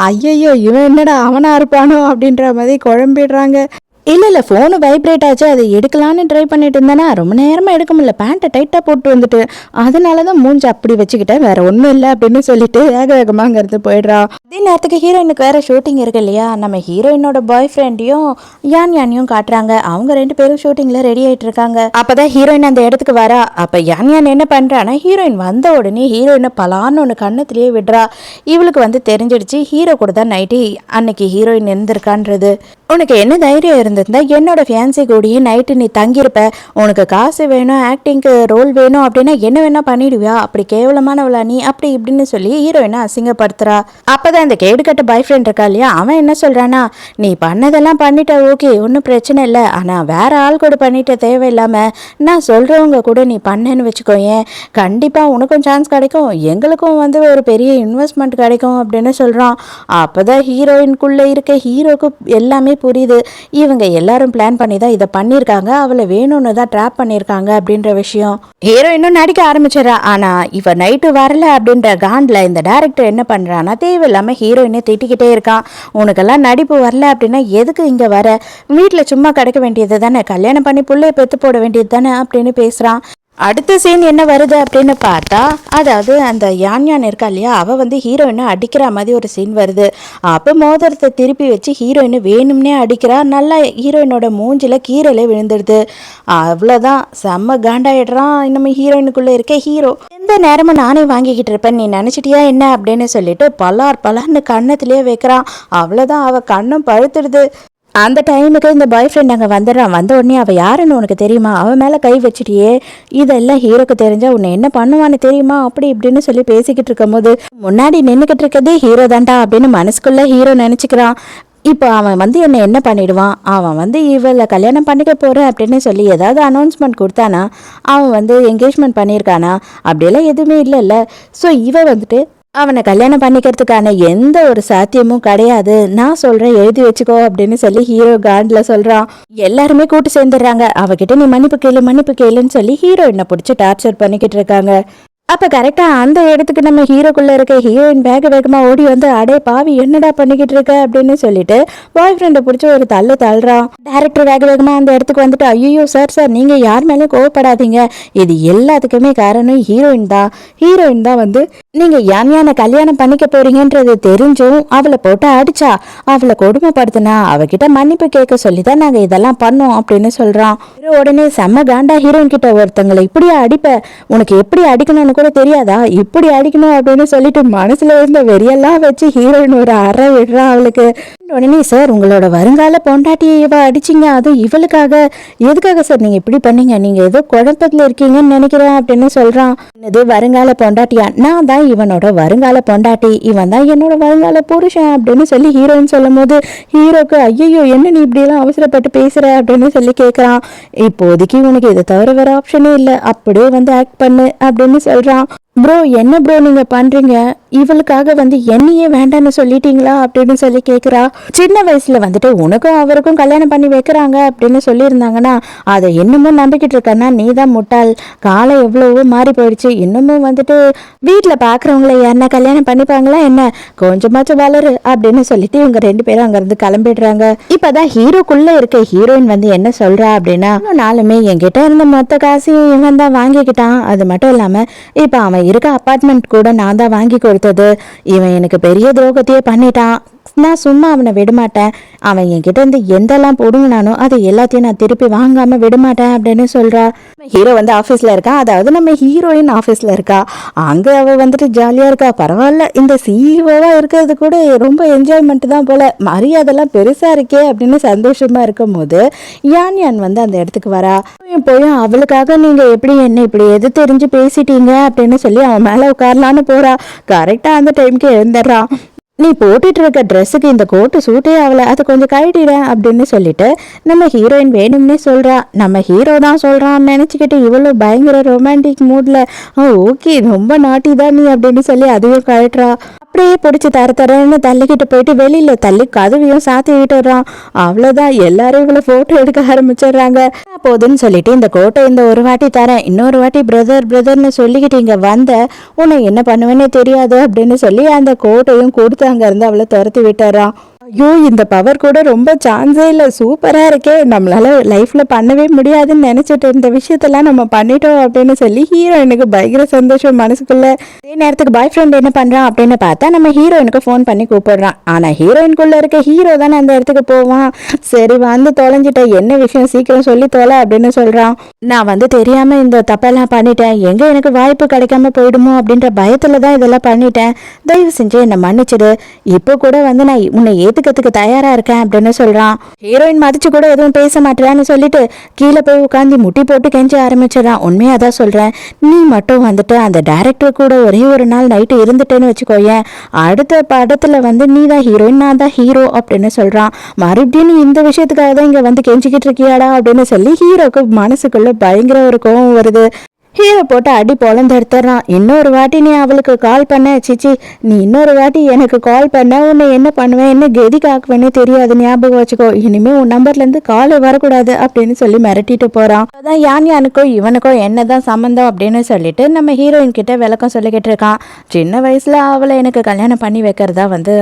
ஐயையோ இவன் என்னடா அவனா இருப்பானோ அப்படின்ற மாதிரி குழம்பிடுறாங்க. இல்லை ஃபோனு வைப்ரேட் ஆச்சு, அதை எடுக்கலான்னு ட்ரை பண்ணிட்டு இருந்தேன்னா ரொம்ப நேரமாக எடுக்க முடியல, பேண்ட்டை டைட்டாக போட்டு வந்துட்டு, அதனால தான் மூஞ்சி அப்படி வச்சுக்கிட்டேன், வேற ஒன்றும் இல்லை அப்படின்னு சொல்லிட்டு வேகமாக அங்கேருந்து போயிடுறா. அதே நேரத்துக்கு ஹீரோயினுக்கு வேற ஷூட்டிங் இருக்கு இல்லையா. நம்ம ஹீரோயினோட பாய் ஃப்ரெண்டையும் யானையும் காட்டுறாங்க. அவங்க 2 பேரும் ஷூட்டிங்கில் ரெடி ஆகிட்டு இருக்காங்க. அப்போதான் ஹீரோயின் அந்த இடத்துக்கு வரா. அப்போ யான் என்ன பண்ணுறான்னா, ஹீரோயின் வந்த உடனே ஹீரோயினை பலான்னு ஒன்று கண்ணத்துலேயே விடுறா. இவளுக்கு வந்து தெரிஞ்சிடுச்சு ஹீரோ கூட தான் நைட்டு அன்னைக்கு ஹீரோயின் இருந்திருக்கான்றது. உனக்கு என்ன தைரியம் இருந்திருந்தா என்னோட ஃபியான்சி கூடயே நைட்டு நீ தங்கியிருப்ப, உனக்கு காசு வேணும், ஆக்டிங்க்கு ரோல் வேணும் அப்படின்னா என்ன வேணா பண்ணிடுவியா, அப்படி கேவலமானவளா நீ, அப்படி இப்படின்னு சொல்லி ஹீரோயினை அசிங்கப்படுத்துறா. அப்போதான் அந்த கேடுகட்ட பாய் ஃப்ரெண்ட் இருக்கா இல்லையா, அவன் என்ன சொல்றானா, நீ பண்ணதெல்லாம் பண்ணிட்ட ஓகே ஒன்றும் பிரச்சனை இல்லை, ஆனால் வேற ஆள் கூட பண்ணிட்ட தேவையில்லாமல் நான் சொல்கிறவங்க கூட நீ பண்ணேன்னு வச்சுக்கோயேன், கண்டிப்பாக உனக்கும் சான்ஸ் கிடைக்கும், எங்களுக்கும் வந்து ஒரு பெரிய இன்வெஸ்ட்மெண்ட் கிடைக்கும் அப்படின்னு சொல்கிறான். அப்போதான் ஹீரோயின்குள்ளே இருக்க ஹீரோக்கு எல்லாமே புரியுது. இவங்க எல்லாரும் பிளான் பண்ணி தான் இதை பண்ணியிருக்காங்க, அவளை வேணும்னு தான் ட்ராப் பண்ணியிருக்காங்க அப்படின்ற விஷயம். ஹீரோ இன்னும் நடிக்க ஆரம்பிச்சிடறா. ஆனா இவ நைட்டு வரல அப்படின்ற காண்டில் இந்த டைரக்டர் என்ன பண்றான்னா, தேவையில்லாம ஹீரோயினை திட்டிக்கிட்டே இருக்கான். உனக்கெல்லாம் நடிப்பு வரல அப்படின்னா எதுக்கு இங்க வர, வீட்டில் சும்மா கிடைக்க வேண்டியது தானே, கல்யாணம் பண்ணி புள்ளைய பெற்று போட வேண்டியது தானே அப்படின்னு பேசுறான். அடுத்த சீன் என்ன வருது அப்படின்னு பார்த்தா, அதாவது அந்த யான் இருக்கா இல்லையா, அவள் வந்து ஹீரோயினை அடிக்கிற மாதிரி ஒரு சீன் வருது. அப்போ மோதிரத்தை திருப்பி வச்சு ஹீரோயினை வேணும்னே அடிக்கிறா. நல்லா ஹீரோயினோட மூஞ்சில் கீரலே விழுந்துடுது. அவ்வளோதான், செம்ம காண்டாயிடுறான் நம்ம ஹீரோயினுக்குள்ளே இருக்க ஹீரோ. எந்த நேரமும் நானே வாங்கிக்கிட்டு இருப்பேன், நீ நினச்சிட்டியா என்ன அப்படின்னு சொல்லிட்டு பலார்னு கண்ணத்திலே வைக்கிறான். அவ்வளோதான், அவள் கண்ணும் பழுத்துடுது. அந்த டைமுக்கு இந்த பாய் ஃப்ரெண்ட் அங்கே வந்துடுறான். வந்த உடனே அவள் யாருன்னு உனக்கு தெரியுமா, அவன் மேலே கை வச்சுட்டியே, இதெல்லாம் ஹீரோக்கு தெரிஞ்சா உன்னை என்ன பண்ணுவான்னு தெரியுமா, அப்படி இப்படின்னு சொல்லி பேசிக்கிட்டு இருக்கும் போது முன்னாடி நின்றுக்கிட்டு இருக்கிறதே ஹீரோ தாண்டா அப்படின்னு மனசுக்குள்ளே ஹீரோ நினச்சிக்கிறான். இப்போ அவன் வந்து என்ன பண்ணிடுவான், அவன் வந்து இவளை கல்யாணம் பண்ணிக்க போகிறேன் அப்படின்னு சொல்லி ஏதாவது அனௌன்ஸ்மெண்ட் கொடுத்தானா, அவன் வந்து என்கேஜ்மெண்ட் பண்ணியிருக்கானா, அப்படியெல்லாம் எதுவுமே இல்லைல்ல. ஸோ இவ வந்துட்டு அவனை கல்யாணம் பண்ணிக்கிறதுக்கான எந்த ஒரு சாத்தியமும் கிடையாது, நான் சொல்றேன் எழுதி வச்சுக்கோ அப்படின்னு சொல்லி ஹீரோ காண்டில் சொல்றான். எல்லாருமே கூட்டு சேர்ந்துடுறாங்க. அவகிட்ட நீ மன்னிப்பு கேளுன்னு சொல்லி ஹீரோயினை பிடிச்சி டார்ச்சர் பண்ணிக்கிட்டு இருக்காங்க. அப்போ கரெக்டாக அந்த இடத்துக்கு நம்ம ஹீரோக்குள்ளே இருக்க ஹீரோயின் வேகமாக ஓடி வந்து, அடே பாவி என்னடா பண்ணிக்கிட்டு இருக்க அப்படின்னு சொல்லிட்டு பாய் ஃப்ரெண்டை பிடிச்சி ஒரு தள்ளுறான். டேரக்டர் வேகமாக அந்த இடத்துக்கு வந்துட்டு, ஐயோ சார் நீங்கள் யார் மேலேயும் கோவப்படாதீங்க, இது எல்லாத்துக்குமே காரணம் ஹீரோயின் தான் வந்து நீங்கள் யானை கல்யாணம் பண்ணிக்க போறீங்கன்றது தெரிஞ்சும் அவளை போட்டு அடிச்சா, அவளை கொடுமைப்படுத்தினா, அவகிட்ட மன்னிப்பு கேட்க சொல்லி தான் நாங்கள் இதெல்லாம் பண்ணோம் அப்படின்னு சொல்கிறான். உடனே செம்ம காண்டா ஹீரோயின் கிட்ட, ஒருத்தங்களை இப்படியே அடிப்ப, உனக்கு எப்படி அடிக்கணும்னு கூட தெரியாதா, இப்படி அடிக்கணும் அப்படின்னு சொல்லிட்டு மனசுல இருந்த வெறியெல்லாம் வச்சு ஹீரோயின் ஒரு அறை விடுறா அவளுக்கு. உடனே சார் உங்களோட வருங்கால பொண்டாட்டியை இவ அடிச்சிங்க, அதுவும் இவளுக்காக, எதுக்காக சார் நீங்க இப்படி பண்ணீங்க, நீங்க ஏதோ குழப்பத்துல இருக்கீங்கன்னு நினைக்கிறேன் அப்படின்னு சொல்றான். இது வருங்கால பொண்டாட்டியா, நான் தான் இவனோட வருங்கால பொண்டாட்டி, இவன் தான் என்னோட வருங்கால புருஷன் அப்படின்னு சொல்லி ஹீரோயின் சொல்லும் போது ஹீரோக்கு ஐயோ என்ன நீ இப்படி எல்லாம் அவசரப்பட்டு பேசுற அப்படின்னு சொல்லி கேட்கறான். இப்போதைக்கு உனக்கு இதை தவிர வேற ஆப்ஷனே இல்லை, அப்படியே வந்து ஆக்ட் பண்ணு அப்படின்னு சொல்றான். ப்ரோ என்ன ப்ரோ நீங்க பண்றீங்க, இவளுக்காக வந்து என்னையே வேண்டான்னு சொல்லிட்டீங்களா அப்படின்னு சொல்லி கேக்குறா. சின்ன வயசுல வந்துட்டு உனக்கும் அவருக்கும் கல்யாணம் பண்ணி வைக்கிறாங்க அப்படின்னு சொல்லியிருந்தாங்கன்னா அதை இன்னமும் நம்பிக்கிட்டு இருக்கன்னா நீ தான் முட்டாள். காலம் எவ்வளவோ மாறி போயிடுச்சு, இன்னமும் வந்துட்டு வீட்டுல பாக்குறவங்கள யாருன்னா கல்யாணம் பண்ணிப்பாங்களா என்ன, கொஞ்சமாச்சும் வளரு அப்படின்னு சொல்லிட்டு இவங்க 2 பேரும் அங்க இருந்து கிளம்பிடுறாங்க. இப்பதான் ஹீரோக்குள்ள இருக்க ஹீரோயின் வந்து என்ன சொல்றா அப்படின்னா, நாளுமே என்கிட்ட இருந்த மொத்த காசையும் இவன் தான் வாங்கிக்கிட்டான், அது மட்டும் இல்லாம இப்ப அவன் இருக்க அப்பார்ட்மெண்ட் கூட நான் தான் வாங்கி கொடுத்தது, இவன் எனக்கு பெரிய துரோகத்தையே பண்ணிட்டான், நான் சும்மா அவனை விடமாட்டேன், அவன் என்கிட்ட இருந்து எந்தெல்லாம் போடுங்கனானோ அதை எல்லாத்தையும் நான் திருப்பி வாங்காம விடமாட்டேன் அப்படின்னு சொல்றா. ஹீரோ வந்து ஆஃபீஸ்ல இருக்கா, அதாவது நம்ம ஹீரோயின் ஆஃபீஸ்ல இருக்கா, அங்க அவ வந்துட்டு ஜாலியா இருக்கா. பரவாயில்ல, இந்த சிஇஓவா இருக்கிறது கூட ரொம்ப என்ஜாய்மெண்ட் தான் போல, மரியாதைலாம் பெருசா இருக்கே அப்படின்னு சந்தோஷமா இருக்கும் போது யான் யான் வந்து அந்த இடத்துக்கு வரா. போய் அவளுக்காக நீங்க எப்படி என்ன இப்படி எது தெரிஞ்சு பேசிட்டீங்க அப்படின்னு சொல்லி அவன் மேல உட்காரலான்னு போறா. கரெக்டா அந்த டைமுக்கு எழுந்துடுறான். நீ போட்டுட்டு இருக்க ட்ரெஸ்ஸுக்கு இந்த கோட்டு சூட்டே ஆகல, அதை கொஞ்சம் கழட்டிட அப்படின்னு சொல்லிட்டு நம்ம ஹீரோயின் வேணும்னே சொல்றா. நம்ம ஹீரோ தான் சொல்றான்னு நினைச்சுக்கிட்டு இவ்வளோ பயங்கர ரொமான்டிக் மூட்ல ஓகே ரொம்ப நாட்டி தான் நீ அப்படின்னு சொல்லி அதையும் கழட்டுறா. அப்படியே பிடிச்சி தரன்னு தள்ளிக்கிட்டு போயிட்டு வெளியில தள்ளி கதவையும் சாத்தி விட்டுறான். அவ்வளவுதான், எல்லாரும் இவ்வளவு போட்டோ எடுக்க ஆரம்பிச்சிடுறாங்க. போதுன்னு சொல்லிட்டு இந்த கோட்டை இந்த ஒரு வாட்டி தரேன், இன்னொரு வாட்டி பிரதர்னு சொல்லிக்கிட்டு இங்க வந்த உன்னை என்ன பண்ணுவேன்னே தெரியாது அப்படின்னு சொல்லி அந்த கோட்டையும் கொடுத்து அங்க இருந்து அவளை துரத்தி விட்டுறான். ஐயோ இந்த பவர் கூட ரொம்ப சான்ஸே இல்லை, சூப்பரா இருக்கே, நம்மளால லைஃப்ல பண்ணவே முடியாதுன்னு நினைச்சிட்டு இந்த விஷயத்தெல்லாம் நம்ம பண்ணிட்டோம் அப்படின்னு சொல்லி ஹீரோயினுக்கு பயங்கர சந்தோஷம் மனசுக்குள்ள. அதே நேரத்துக்கு பாய் ஃப்ரெண்ட் என்ன பண்றான் அப்படின்னு பார்த்தா நம்ம ஹீரோயினுக்கு ஃபோன் பண்ணி கூப்பிடுறான். ஆனா ஹீரோயின்குள்ள இருக்க ஹீரோ தானே அந்த இடத்துக்கு போவான். சரி வந்து தொலைஞ்சிட்ட, என்ன விஷயம் சீக்கிரம் சொல்லி தொலை அப்படின்னு சொல்றான். நான் வந்து தெரியாம இந்த தப்பெல்லாம் பண்ணிட்டேன், எங்க எனக்கு வாய்ப்பு கிடைக்காம போயிடுமோ அப்படின்ற பயத்துல தான் இதெல்லாம் பண்ணிட்டேன், தயவு செஞ்சு என்னை மன்னிச்சிடு, இப்போ கூட வந்து நான் உன்னை ஏத்துக்கிறதுக்கு தயாரா இருக்கேன் அப்படின்னு சொல்றான். ஹீரோயின் மதிச்சு கூட எதுவும் பேச மாட்டேறான்னு சொல்லிட்டு கீழே போய் உட்காந்து முட்டி போட்டு கெஞ்ச ஆரம்பிச்சிடறான். உண்மையா தான் சொல்றேன், நீ மட்டும் வந்துட்டு அந்த டைரக்டர் கூட ஒரே ஒரு நாள் நைட்டு இருந்துட்டேன்னு வச்சுக்கோயேன், அடுத்த படத்துல வந்து நீ தான் ஹீரோயின் நான் தான் ஹீரோ அப்படின்னு சொல்றான். மறுபடியும் நீ இந்த விஷயத்துக்காக தான் இங்க வந்து கெஞ்சிக்கிட்டு இருக்கியாடா அப்படின்னு சொல்லி ஹீரோக்கு மனசுக்குள்ள பயங்கர ஒரு கோவம் வருது. ஹீரோ போட்டு அடி பொழந்து எடுத்துறான். இன்னொரு வாட்டி நீ அவளுக்கு கால் பண்ண, சிச்சி நீ இன்னொரு வாட்டி எனக்கு கால் பண்ண உன்னை என்ன பண்ணுவேன் என்ன கெதி காக்குவேன்னு தெரியாது, ஞாபகம் வச்சுக்கோ, இனிமே உன் நம்பர்ல இருந்து கால் வரக்கூடாது அப்படின்னு சொல்லி மிரட்டிட்டு போறான். அதான் யானுக்கோ இவனுக்கோ என்னதான் சம்மந்தம் அப்படின்னு சொல்லிட்டு நம்ம ஹீரோயின் கிட்ட விளக்கம் சொல்லிக்கிட்டு இருக்கான். சின்ன வயசுல அவளை எனக்கு கல்யாணம் பண்ணி வைக்கிறதா வந்து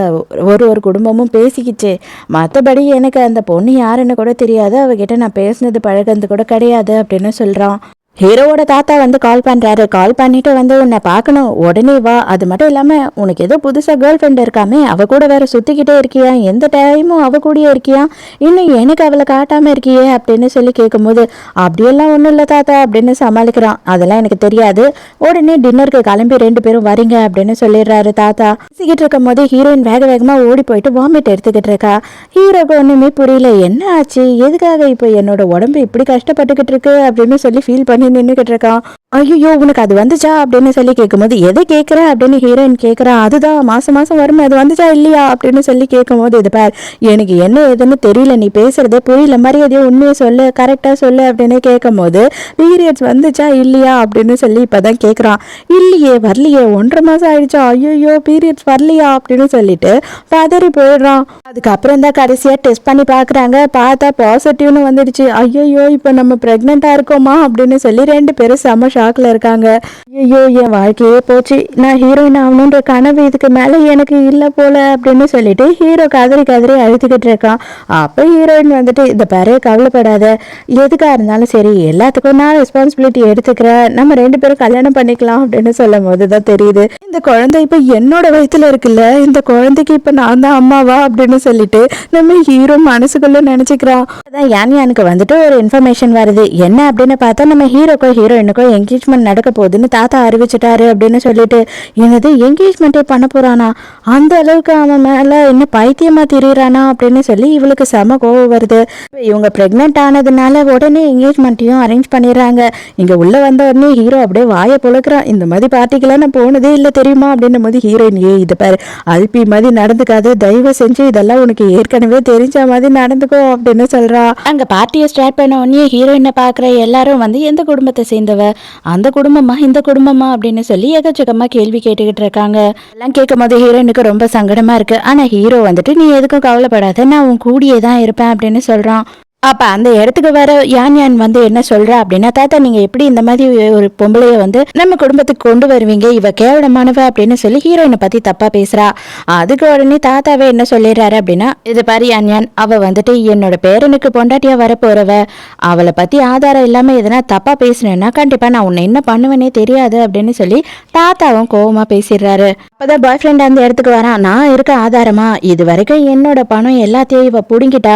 ஒரு குடும்பமும் பேசிக்கிச்சு, மற்றபடி எனக்கு அந்த பொண்ணு யாருன்னு கூட தெரியாது, அவகிட்ட நான் பேசினது பழகிறது கூட கிடையாது அப்படின்னு சொல்றான். ஹீரோவோட தாத்தா வந்து கால் பண்ணுறாரு. கால் பண்ணிட்டு வந்து உன்னை பார்க்கணும், உடனே வா, அது மட்டும் இல்லாமல் உனக்கு ஏதோ புதுசாக கேர்ள் ஃப்ரெண்ட் இருக்காமே, அவள் கூட வேற சுற்றிக்கிட்டே இருக்கியா, எந்த டைமும் அவள் கூடயே இருக்கியா, இன்னும் எனக்கு அவளை காட்டாமல் இருக்கியே அப்படின்னு சொல்லி கேட்கும்போது அப்படியெல்லாம் ஒன்றும் இல்லை தாத்தா அப்படின்னு சமாளிக்கிறான். அதெல்லாம் எனக்கு தெரியாது, உடனே டின்னருக்கு கிளம்பி 2 பேரும் வரீங்க அப்படின்னு சொல்லிடுறாரு தாத்தா. பேசிக்கிட்டு இருக்கும் போது ஹீரோயின் வேக வேகமாக ஓடி போயிட்டு வாமிட் எடுத்துக்கிட்டு இருக்கா. ஹீரோக்கு ஒன்றுமே புரியல, என்ன ஆச்சு, எதுக்காக இப்போ என்னோட உடம்பு இப்படி கஷ்டப்பட்டுக்கிட்டு இருக்கு அப்படின்னு சொல்லி ஃபீல் பண்ணி நின்னுகிட்டு இருக்கான். ஐயோ உனக்கு அது வந்துச்சா அப்படின்னு சொல்லி கேட்கும்போது எதை கேட்குற அப்படின்னு ஹீரோயின் கேட்குறா. அதுதான் மாசம் வருமே, அது வந்துச்சா இல்லையா அப்படின்னு சொல்லி கேட்கும்போது இது பார் எனக்கு என்ன ஏதுன்னு தெரியல, நீ பேசுறதே புரியல, மரியாதையோ உண்மையை சொல்லு, கரெக்டா சொல்லு அப்படின்னு கேட்கும்போது பீரியட்ஸ் வந்துச்சா இல்லையா அப்படின்னு சொல்லி இப்பதான் கேட்குறான். இல்லையே வரலையே 1.5 மாசம் ஆயிடுச்சா, ஐயோ பீரியட்ஸ் வரலையா அப்படின்னு சொல்லிட்டு பதறி போயிடுறான். அதுக்கப்புறம் தான் கடைசியா டெஸ்ட் பண்ணி பாக்குறாங்க, பார்த்தா பாசிட்டிவ்னு வந்துடுச்சு. ஐயோ இப்போ நம்ம பிரெக்னெண்டா இருக்கோமா அப்படின்னு சொல்லி 2 பேரும் செம ஷாக்ல இருக்காங்க. ஐயோ என் வாழ்க்கையே போச்சு, நான் ஹீரோயின் ஆகணுன்ற கனவு இதுக்கு மேல எனக்கு இல்ல போல அப்படின்னு சொல்லிட்டு ஹீரோ கதறி அழுத்துக்கிட்டு இருக்கான். அப்ப ஹீரோயின் வந்துட்டு இந்த பாரு கவலைப்படாத, எதுக்கா இருந்தாலும் சரி எல்லாத்துக்கும் நான் ரெஸ்பான்சிபிலிட்டி எடுத்துக்கிறேன், நம்ம 2 பேரும் கல்யாணம் பண்ணிக்கலாம் அப்படின்னு சொல்லும் போதுதான் தெரியுது இந்த குழந்தை இப்ப என்னோட வயித்துல இருக்குல்ல, இந்த குழந்தைக்கு இப்ப நான் தான் அம்மாவா அப்படின்னு சொல்லிட்டு நம்ம ஹீரோ மனசுக்குள்ள நினைச்சுக்கிறான். அதான் யானுக்கு வந்துட்டு ஒரு இன்ஃபர்மேஷன் வருது. என்ன அப்படின்னு பார்த்தா நம்ம ஹீரோக்கோ ஹீரோயினுக்கோ என்கேஜ்மெண்ட் நடக்க போகுதுன்னு தாத்தா அறிவிச்சிட்டாரு அப்படின்னு சொல்லிட்டு, என்னது என்கேஜ்மெண்ட்டே பண்ண போறானா, அந்த அளவுக்கு அவன் மேல என்ன பைத்தியமா திரியிறானா அப்படின்னு சொல்லி இவளுக்கு செம கோவம் வருது. இவங்க பிரெக்னென்ட் ஆனதுனால உடனே என்கேஜ்மெண்ட்டையும் அரேஞ்ச் பண்ணிடுறாங்க. இங்க உள்ள வந்த உடனே ஹீரோ அப்படியே வாயை பொழுக்கிறான். இந்த மாதிரி பார்ட்டிக்கெல்லாம் நான் போனதே இல்லை தெரியுமா அப்படின்னும் போது ஹீரோயின் இது பாரு அல்பி மாதிரி நடந்துக்காது, தயவு செஞ்சு இதெல்லாம் உனக்கு ஏற்கனவே தெரிஞ்ச மாதிரி நடந்துக்கோ அப்படின்னு சொல்றா. அங்க பார்ட்டியை ஸ்டார்ட் பண்ண உடனே ஹீரோயினை பாக்குற எல்லாரும் வந்து எந்த குடும்பத்தை சேர்ந்தவ, அந்த குடும்பமா இந்த குடும்பமா அப்படின்னு சொல்லி எக்கச்சக்கமா கேள்வி கேட்டுக்கிட்டு இருக்காங்க. எல்லாம் கேட்கும் போது ஹீரோயினுக்கு ரொம்ப சங்கடமா இருக்கு. ஆனா ஹீரோ வந்துட்டு நீ எதுக்கும் கவலைப்படாத, நான் உன் கூடியே தான் இருப்பேன் அப்படின்னு சொல்றான். அப்ப அந்த இடத்துக்கு வர யான் யான் வந்து என்ன சொல்றா அப்படின்னா, தாத்தா நீங்க எப்படி இந்த மாதிரி ஒரு பொம்பளைய வந்து நம்ம குடும்பத்துக்கு கொண்டு வருவீங்க, இவ கேவலமானவ அப்படின்னு சொல்லி ஹீரோயினை பத்தி தப்பா பேசுறா. அதுக்கு உடனே தாத்தாவே என்ன சொல்லிடுறாரு அப்படின்னா, இது பாரு யான் யான், அவ வந்துட்டு என்னோட பேரனுக்கு பொண்டாட்டியா வரப்போறவ, அவளை பத்தி ஆதாரம் இல்லாம எதனா தப்பா பேசினேன்னா கண்டிப்பா நான் உன்னை என்ன பண்ணுவேனே தெரியாது அப்படின்னு சொல்லி தாத்தாவும் கோவமா பேசிடுறாரு. அப்பதான் பாய் ஃப்ரெண்ட் அந்த இடத்துக்கு வரான். நான் இருக்க ஆதாரமா, இது வரைக்கும் என்னோட பணம் எல்லாத்தையும் இவ புடுங்கிட்டா,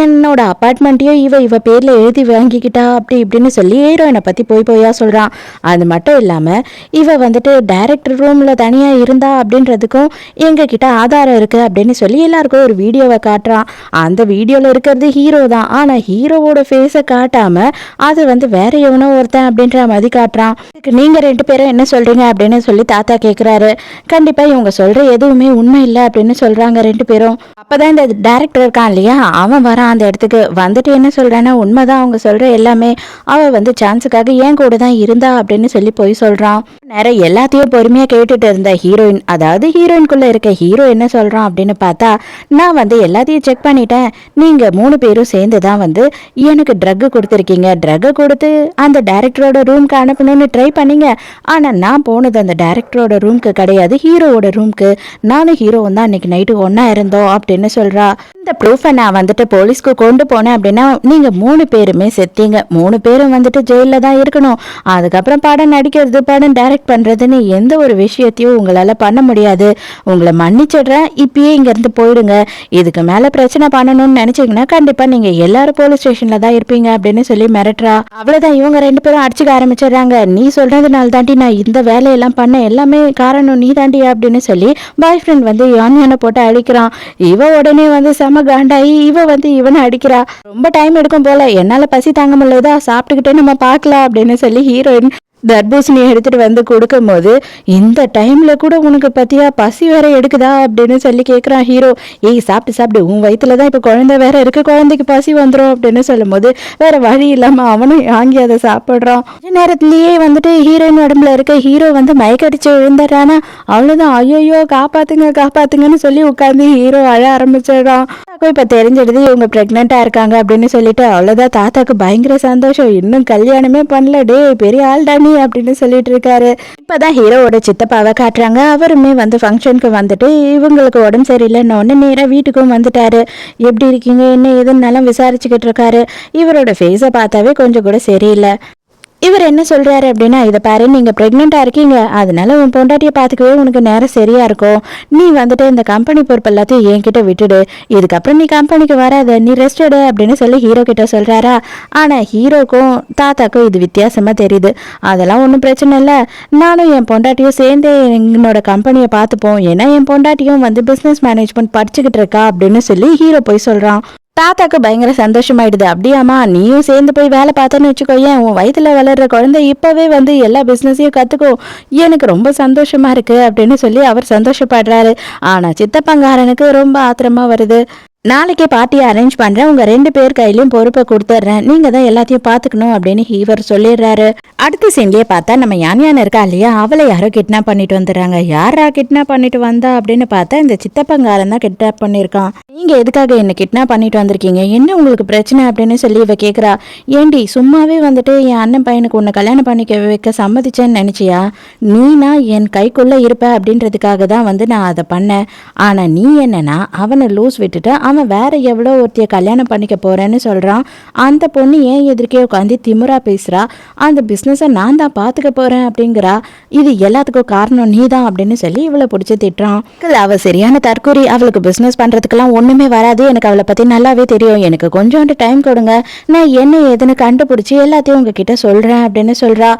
என்னோட அப்பார்ட்மெண்ட்டையும் இவ பேர்ல எழுதி வாங்கிக்கிட்டா, அப்படி இப்படின்னு சொல்லி ஹீரோயினை பத்தி போயா சொல்றான். அது மட்டும் இல்லாம இவ வந்துட்டு டைரக்டர் ரூம்ல தனியா இருந்தா அப்படின்றதுக்கும் எங்க கிட்ட ஆதாரம் இருக்கு அப்படின்னு சொல்லி எல்லாருக்கும் ஒரு வீடியோவை காட்டுறான். அந்த வீடியோல இருக்கிறது ஹீரோ தான். ஆனா ஹீரோவோட ஃபேஸை காட்டாம அது வந்து வேற எவனோ ஒருத்தன் அப்படின்ற மாதிரி காட்டுறான். நீங்க 2 பேரும் என்ன சொல்றீங்க அப்படின்னு சொல்லி தாத்தா கேக்குறாரு. கண்டிப்பா இவங்க சொல்ற எதுவுமே உண்மை இல்லை அப்படின்னு சொல்றாங்க 2 பேரும். அப்பதான் இந்த டைரக்டர் இருக்கான் இல்லையா, அவன் வரான் அந்த இடத்துக்கு. வந்துட்டு என்ன சொல்றான்னா, உண்மைதான் அவங்க சொல்ற எல்லாமே, அவ வந்து சான்ஸுக்காக ஏன் கூட தான் இருந்தா அப்படின்னு சொல்லி போய் சொல்றான். நேரம் எல்லாத்தையும் பொறுமையா கேட்டுட்டு இருந்த ஹீரோயின், அதாவது ஹீரோயின்குள்ள இருக்க ஹீரோ என்ன சொல்றான் அப்படின்னு பார்த்தா, நான் வந்து எல்லாத்தையும் செக் பண்ணிட்டேன், நீங்க 3 பேரும் சேர்ந்து தான் வந்து எனக்கு ட்ரக் கொடுத்துருக்கீங்க, ட்ரக் கொடுத்து அந்த டைரக்டரோட ரூம்க்கு அனுப்பணும்னு ட்ரை பண்ணீங்க. ஆனா நான் போனது அந்த டைரக்டரோட ரூம்க்கு கிடையாது, ஹீரோவோட ரூம்க்கு. நானும் ஹீரோவும் தான் அன்னைக்கு நைட்டு ஒன்னா இருந்தோம் அப்படின்னு சொல்றா. இந்த ப்ரூஃபை நான் வந்துட்டு போலீஸ்க்கு கொண்டு போனேன் அப்படின்னா நீங்க 3 பேருமே செத்தீங்க, 3 பேரும் வந்துட்டு ஜெயில தான் இருக்கணும். அதுக்கப்புறம் படம் நடிக்கிறது, படம் டைரக்ட் பண்றதுன்னு எந்த ஒரு விஷயத்தையும் உங்களால பண்ண முடியாது. உங்களை மன்னிச்சிடுறேன், இப்பயே இங்க இருந்து போயிடுங்க. இதுக்கு மேல பிரச்சனை பண்ணணும்னு நினைச்சீங்கன்னா கண்டிப்பா நீங்க எல்லாரும் போலீஸ் ஸ்டேஷன்ல தான் இருப்பீங்க அப்படின்னு சொல்லி மிரட்டுறா. அவ்வளவுதான், இவங்க 2 பேரும் அடிச்சுக்க ஆரம்பிச்சிடுறாங்க. நீ சொல்றதுனால தாண்டி நான் இந்த வேலையெல்லாம் பண்ண, எல்லாமே காரணம் நீ தாண்டி அப்படின்னு சொல்லி பாய் ஃப்ரெண்ட் வந்து யானை போட்டு அடிக்கிறான். இவ உடனே வந்து செம காண்டாயி இவ வந்து இவனை அடிக்கிறா. ரொம்ப டைம் எடுக்கும் போல, என்னால பசி தாங்க முடியலதா, சாப்பிட்டுக்கிட்டே நம்ம பார்க்கலாம் அப்படின்னு சொல்லி ஹீரோயின் தர்பூசணி எடுத்துட்டு வந்து கொடுக்கும் போது, இந்த டைம்ல கூட உனக்கு பத்தியா பசி வேற எடுக்குதா அப்படின்னு சொல்லி கேட்குறான் ஹீரோ. ஏய் சாப்பிட்டு சாப்பிட்டு, உன் வயிற்றுல தான் இப்போ குழந்தை வேற இருக்கு, குழந்தைக்கு பசி வந்துடும் அப்படின்னு சொல்லும் போது வேற வழி இல்லாம அவனும் வாங்கி அதை சாப்பிட்றான். கொஞ்ச நேரத்திலேயே வந்துட்டு ஹீரோயின் உடம்புல இருக்க ஹீரோ வந்து மயக்கடிச்சு விழுந்துடுறானா. அவ்வளோதான், ஐயோ காப்பாத்துங்க காப்பாத்துங்கன்னு சொல்லி உட்காந்து ஹீரோ அழ ஆரம்பிச்சிடுறான். இப்போ தெரிஞ்சிடுது இவங்க பிரெக்னெண்டா இருக்காங்க அப்படின்னு சொல்லிட்டு, அவ்வளோதான் தாத்தாக்கு பயங்கர சந்தோஷம். இன்னும் கல்யாணமே பண்ணல, டே பெரிய ஆள் டானி அப்படின்னு சொல்லிட்டு இருக்காரு. இப்பதான் ஹீரோவோட சித்தப்பாவை காட்டுறாங்க. அவருமே வந்து ஃபங்க்ஷனுக்கு வந்துட்டு இவங்களுக்கு உடம்பு சரியில்லைன்னு உடனே நேரா வீட்டுக்கும் வந்துட்டாரு. எப்படி இருக்கீங்க என்ன ஏதுன்னாலும் விசாரிச்சுக்கிட்டு இருக்காரு. இவரோட ஃபேஸை பார்த்தாவே கொஞ்சம் கூட சரியில்லை. இவர் என்ன சொல்றாரு அப்படின்னா, இதை பாரு, நீங்க பிரெக்னெண்டா இருக்கீங்க, அதனால உன் பொண்டாட்டியை பார்த்துக்கவே உனக்கு நேரம் சரியா இருக்கும். நீ வந்துட்டு இந்த கம்பெனி பொறுப்பு எல்லாத்தையும் என்கிட்ட விட்டுடு, இதுக்கப்புறம் நீ கம்பெனிக்கு வராத, நீ ரெஸ்ட் எடு அப்படின்னு சொல்லி ஹீரோ கிட்ட சொல்றாரா. ஆனா ஹீரோக்கும் தாத்தாக்கும் இது வித்தியாசமா தெரியுது. அதெல்லாம் ஒன்றும் பிரச்சனை இல்லை, நானும் என் பொண்டாட்டியும் சேர்ந்தே என்னோட கம்பெனியை பார்த்துப்போம், ஏன்னா என் பொண்டாட்டியும் வந்து பிஸ்னஸ் மேனேஜ்மெண்ட் படிச்சுக்கிட்டு இருக்கா அப்படின்னு சொல்லி ஹீரோ போய் சொல்றான். தாத்தாக்கு பயங்கர சந்தோஷமாயிடுது. அப்படியாமா, நீயும் சேர்ந்து போய் வேலை பார்த்தேன்னு வச்சுக்கோயேன், உன் வயிற்றுல வளர்ற குழந்தை இப்பவே வந்து எல்லா பிஸ்னஸையும் கற்றுக்கோ, எனக்கு ரொம்ப சந்தோஷமா இருக்கு அப்படின்னு சொல்லி அவர் சந்தோஷப்படுறாரு. ஆனால் சித்தப்பங்காரனுக்கு ரொம்ப ஆத்திரமா வருது. நாளைக்கே பார்ட்டியை அரேஞ்ச் பண்ணுறேன், உங்கள் 2 பேர் கையிலையும் பொறுப்பை கொடுத்துட்றேன், நீங்கள் தான் எல்லாத்தையும் பார்த்துக்கணும் அப்படின்னு இவர் சொல்லிடுறாரு. அடுத்த சீன்லேயே பார்த்தா நம்ம யான் இருக்கா இல்லையா, அவளை யாரோ கிட்னாப் பண்ணிட்டு வந்துடுறாங்க. யாரா கிட்னாப் பண்ணிட்டு வந்தா அப்படின்னு பார்த்தா இந்த சித்தப்பங்காரன் தான் கிட்னாப் பண்ணியிருக்கான். நீங்கள் எதுக்காக என்ன கிட்னாப் பண்ணிட்டு வந்திருக்கீங்க, என்ன உங்களுக்கு பிரச்சனை அப்படின்னு சொல்லி இவ கேட்குறா. ஏண்டி சும்மாவே வந்துட்டு என் அண்ணன் பையனுக்கு உன்னை கல்யாணம் பண்ணிக்க வைக்க சம்மதிச்சேன்னு நினச்சியா, நீனா என் கைக்குள்ளே இருப்ப அப்படின்றதுக்காக தான் வந்து நான் அதை பண்ணேன். ஆனால் நீ என்னன்னா அவனை லூஸ் விட்டுட்டு அவன் வேற எவ்வளோ ஒருத்தைய கல்யாணம் பண்ணிக்க போறேன்னு சொல்றான். அந்த பொண்ணு ஏன் எதிர்க்கே உட்காந்து திமுறா பேசுறா, அந்த பிஸ்னஸை நான் தான் பார்த்துக்க போறேன் அப்படிங்கிறா, இது எல்லாத்துக்கும் காரணம் நீ தான் அப்படின்னு சொல்லி இவளை பிடிச்சி திட்டுறான். அவ சரியான தற்கூரி, அவளுக்கு பிஸ்னஸ் பண்றதுக்கெல்லாம் ஒண்ணுமே வராது, எனக்கு அவளை பத்தி நல்லாவே தெரியும், எனக்கு கொஞ்சோண்டு டைம் கொடுங்க, நான் என்ன ஏதுன்னு கண்டுபிடிச்சி எல்லாத்தையும் உங்ககிட்ட சொல்றேன் அப்படின்னு சொல்றா.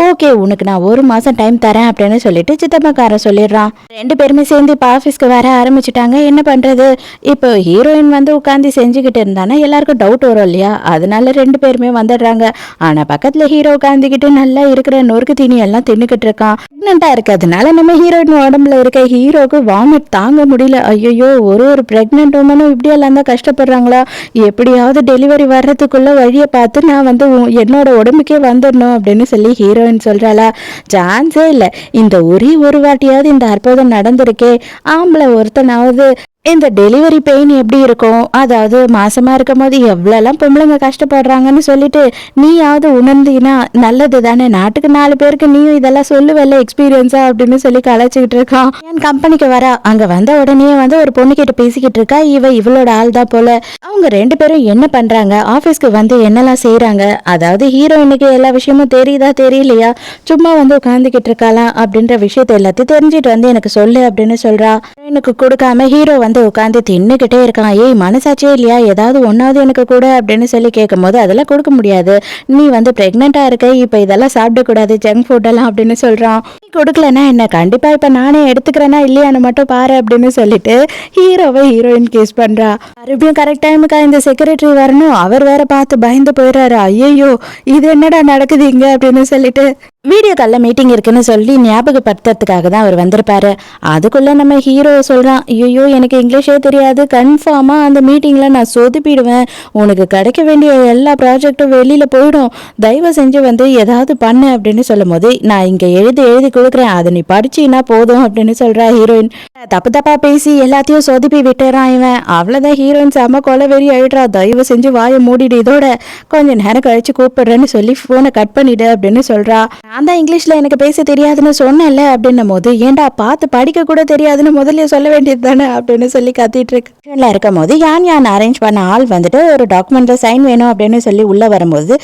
ஓகே, உனக்கு நான் 1 மாசம் டைம் தரேன் அப்படின்னு சொல்லிட்டு சித்தப்பக்காரன் சொல்லிடுறான். 2 பேருமே சேர்ந்து இப்போ ஆஃபீஸ்க்கு வர ஆரம்பிச்சுட்டாங்க. என்ன பண்றது, இப்போ ஹீரோ ஹீரோயின் வந்து உட்காந்து செஞ்சுக்கிட்டு இருந்தானா எல்லாருக்கும் டவுட் வரும் இல்லையா, அதனால 2 பேருமே வந்துடுறாங்க. ஆனா பக்கத்துல ஹீரோ உட்காந்துக்கிட்டு நல்லா இருக்கிற நொறுக்கு தீனி எல்லாம் தின்னுக்கிட்டு இருக்கான். பிரெக்னெண்டா இருக்கிறதுனால நம்ம ஹீரோயின் உடம்புல இருக்க ஹீரோக்கு வாமிட் தாங்க முடியல. ஐயோ, ஒரு பிரெக்னென்ட் உமனும் இப்படியெல்லாம் தான் கஷ்டப்படுறாங்களா, எப்படியாவது டெலிவரி வர்றதுக்குள்ள வழியை பார்த்து நான் வந்து என்னோட உடம்புக்கே வந்துடணும் அப்படின்னு சொல்லி ஹீரோயின் சொல்றாளா. சான்ஸே இல்லை, இந்த ஒரே ஒரு வாட்டியாவது இந்த அற்புதம் நடந்திருக்கே, ஆம்பளை ஒருத்தனாவது இந்த டெலிவரி பெயின் எப்படி இருக்கும், அதாவது மாசமா இருக்கும் போது எவ்வளோலாம் பொம்பளைங்க கஷ்டப்படுறாங்கன்னு சொல்லிட்டு நீயாவது உணர்ந்தீங்கன்னா நல்லது தானே, நாட்டுக்கு 4 பேருக்கு நீயும் இதெல்லாம் சொல்லுவல்ல எக்ஸ்பீரியன்ஸா அப்படின்னு சொல்லி கலைச்சிக்கிட்டு இருக்கான். என் கம்பெனிக்கு வரா, அங்க வந்த உடனே வந்து ஒரு பொண்ணு கிட்ட பேசிக்கிட்டு இருக்கா, இவளோட ஆள் தான் போல. அவங்க 2 பேரும் என்ன பண்றாங்க, ஆஃபீஸ்க்கு வந்து என்னெல்லாம் செய்யறாங்க, அதாவது ஹீரோயினுக்கு எல்லா விஷயமும் தெரியுதா தெரியலையா, சும்மா வந்து உட்காந்துக்கிட்டு இருக்காளா அப்படின்ற விஷயத்த எல்லாத்தையும் தெரிஞ்சுட்டு வந்து எனக்கு சொல்லு அப்படின்னு சொல்றா. எனக்கு கொடுக்காம ஹீரோ வந்து உட்காந்து தின்னுக்கிட்டே இருக்கான். ஏய், மனசாச்சே இல்லையா, ஏதாவது ஒன்னாவது எனக்கு கூட அப்படின்னு சொல்லி கேட்கும் போது அதெல்லாம் கொடுக்க முடியாது, நீ வந்து பிரெக்னெண்டா இருக்க, இப்ப இதெல்லாம் சாப்பிடக்கூடாது ஜங்க் ஃபுட் எல்லாம் அப்படின்னு சொல்றான். நீ கொடுக்கலன்னா என்ன, கண்டிப்பா இப்ப நானே எடுத்துக்கிறேன்னா இல்லையான்னு மட்டும் பாரு அப்படின்னு சொல்லிட்டு ஹீரோவை ஹீரோயின் கேஸ் பண்றா. மறுபடியும் கரெக்ட் டைமுக்கா இந்த செக்ரட்டரி வரணும், அவர் வேற பார்த்து பயந்து போயிடுறாரு. ஐயோ, இது என்னடா நடக்குது இங்க அப்படின்னு சொல்லிட்டு வீடியோ காலில் மீட்டிங் இருக்குன்னு சொல்லி ஞாபகப்படுத்துறதுக்காக தான் அவர் வந்திருப்பாரு. அதுக்குள்ள நம்ம ஹீரோ சொல்றான், ஐயோ எனக்கு இங்கிலீஷே தெரியாது, கன்ஃபார்மா அந்த மீட்டிங்ல நான் சொதுப்பிடுவேன், உனக்கு கிடைக்க வேண்டிய எல்லா ப்ராஜெக்டும் வெளியில போயிடும், தயவு செஞ்சு வந்து ஏதாவது பண்ணு அப்படின்னு சொல்லும் போது நான் இங்க எழுதி கொடுக்குறேன், அதை நீ படிச்சின்னா போதும் அப்படின்னு சொல்றா ஹீரோயின். தப்பா பேசி எல்லாத்தையும் சொதுப்பி விட்டுறான் இவன். அவ்வளவுதான், ஹீரோயின் செம கொலவெறி அழுறா, தயவு செஞ்சு வாயை மூடிடு, இதோட கொஞ்ச நேரம் கழிச்சு கூப்பிடுறேன்னு சொல்லி போனை கட் பண்ணிடு அப்படின்னு சொல்றா. நான் தான் இங்கிலீஷ்ல எனக்கு பேச தெரியாதுன்னு சொன்னேன்ல அப்படின்னும் போது, ஏண்டா பார்த்து படிக்க கூட தெரியாதுன்னு முதல்ல சொல்ல வேண்டியது தானே அப்படின்னு சொல்லி கத்திட்டு இருக்கும் போது யான் அரேஞ்ச் பண்ண ஆள் வந்துட்டு ஒரு டாக்குமெண்ட்ல சைன் வேணும் அப்படின்னு சொல்லி உள்ள வரும்போது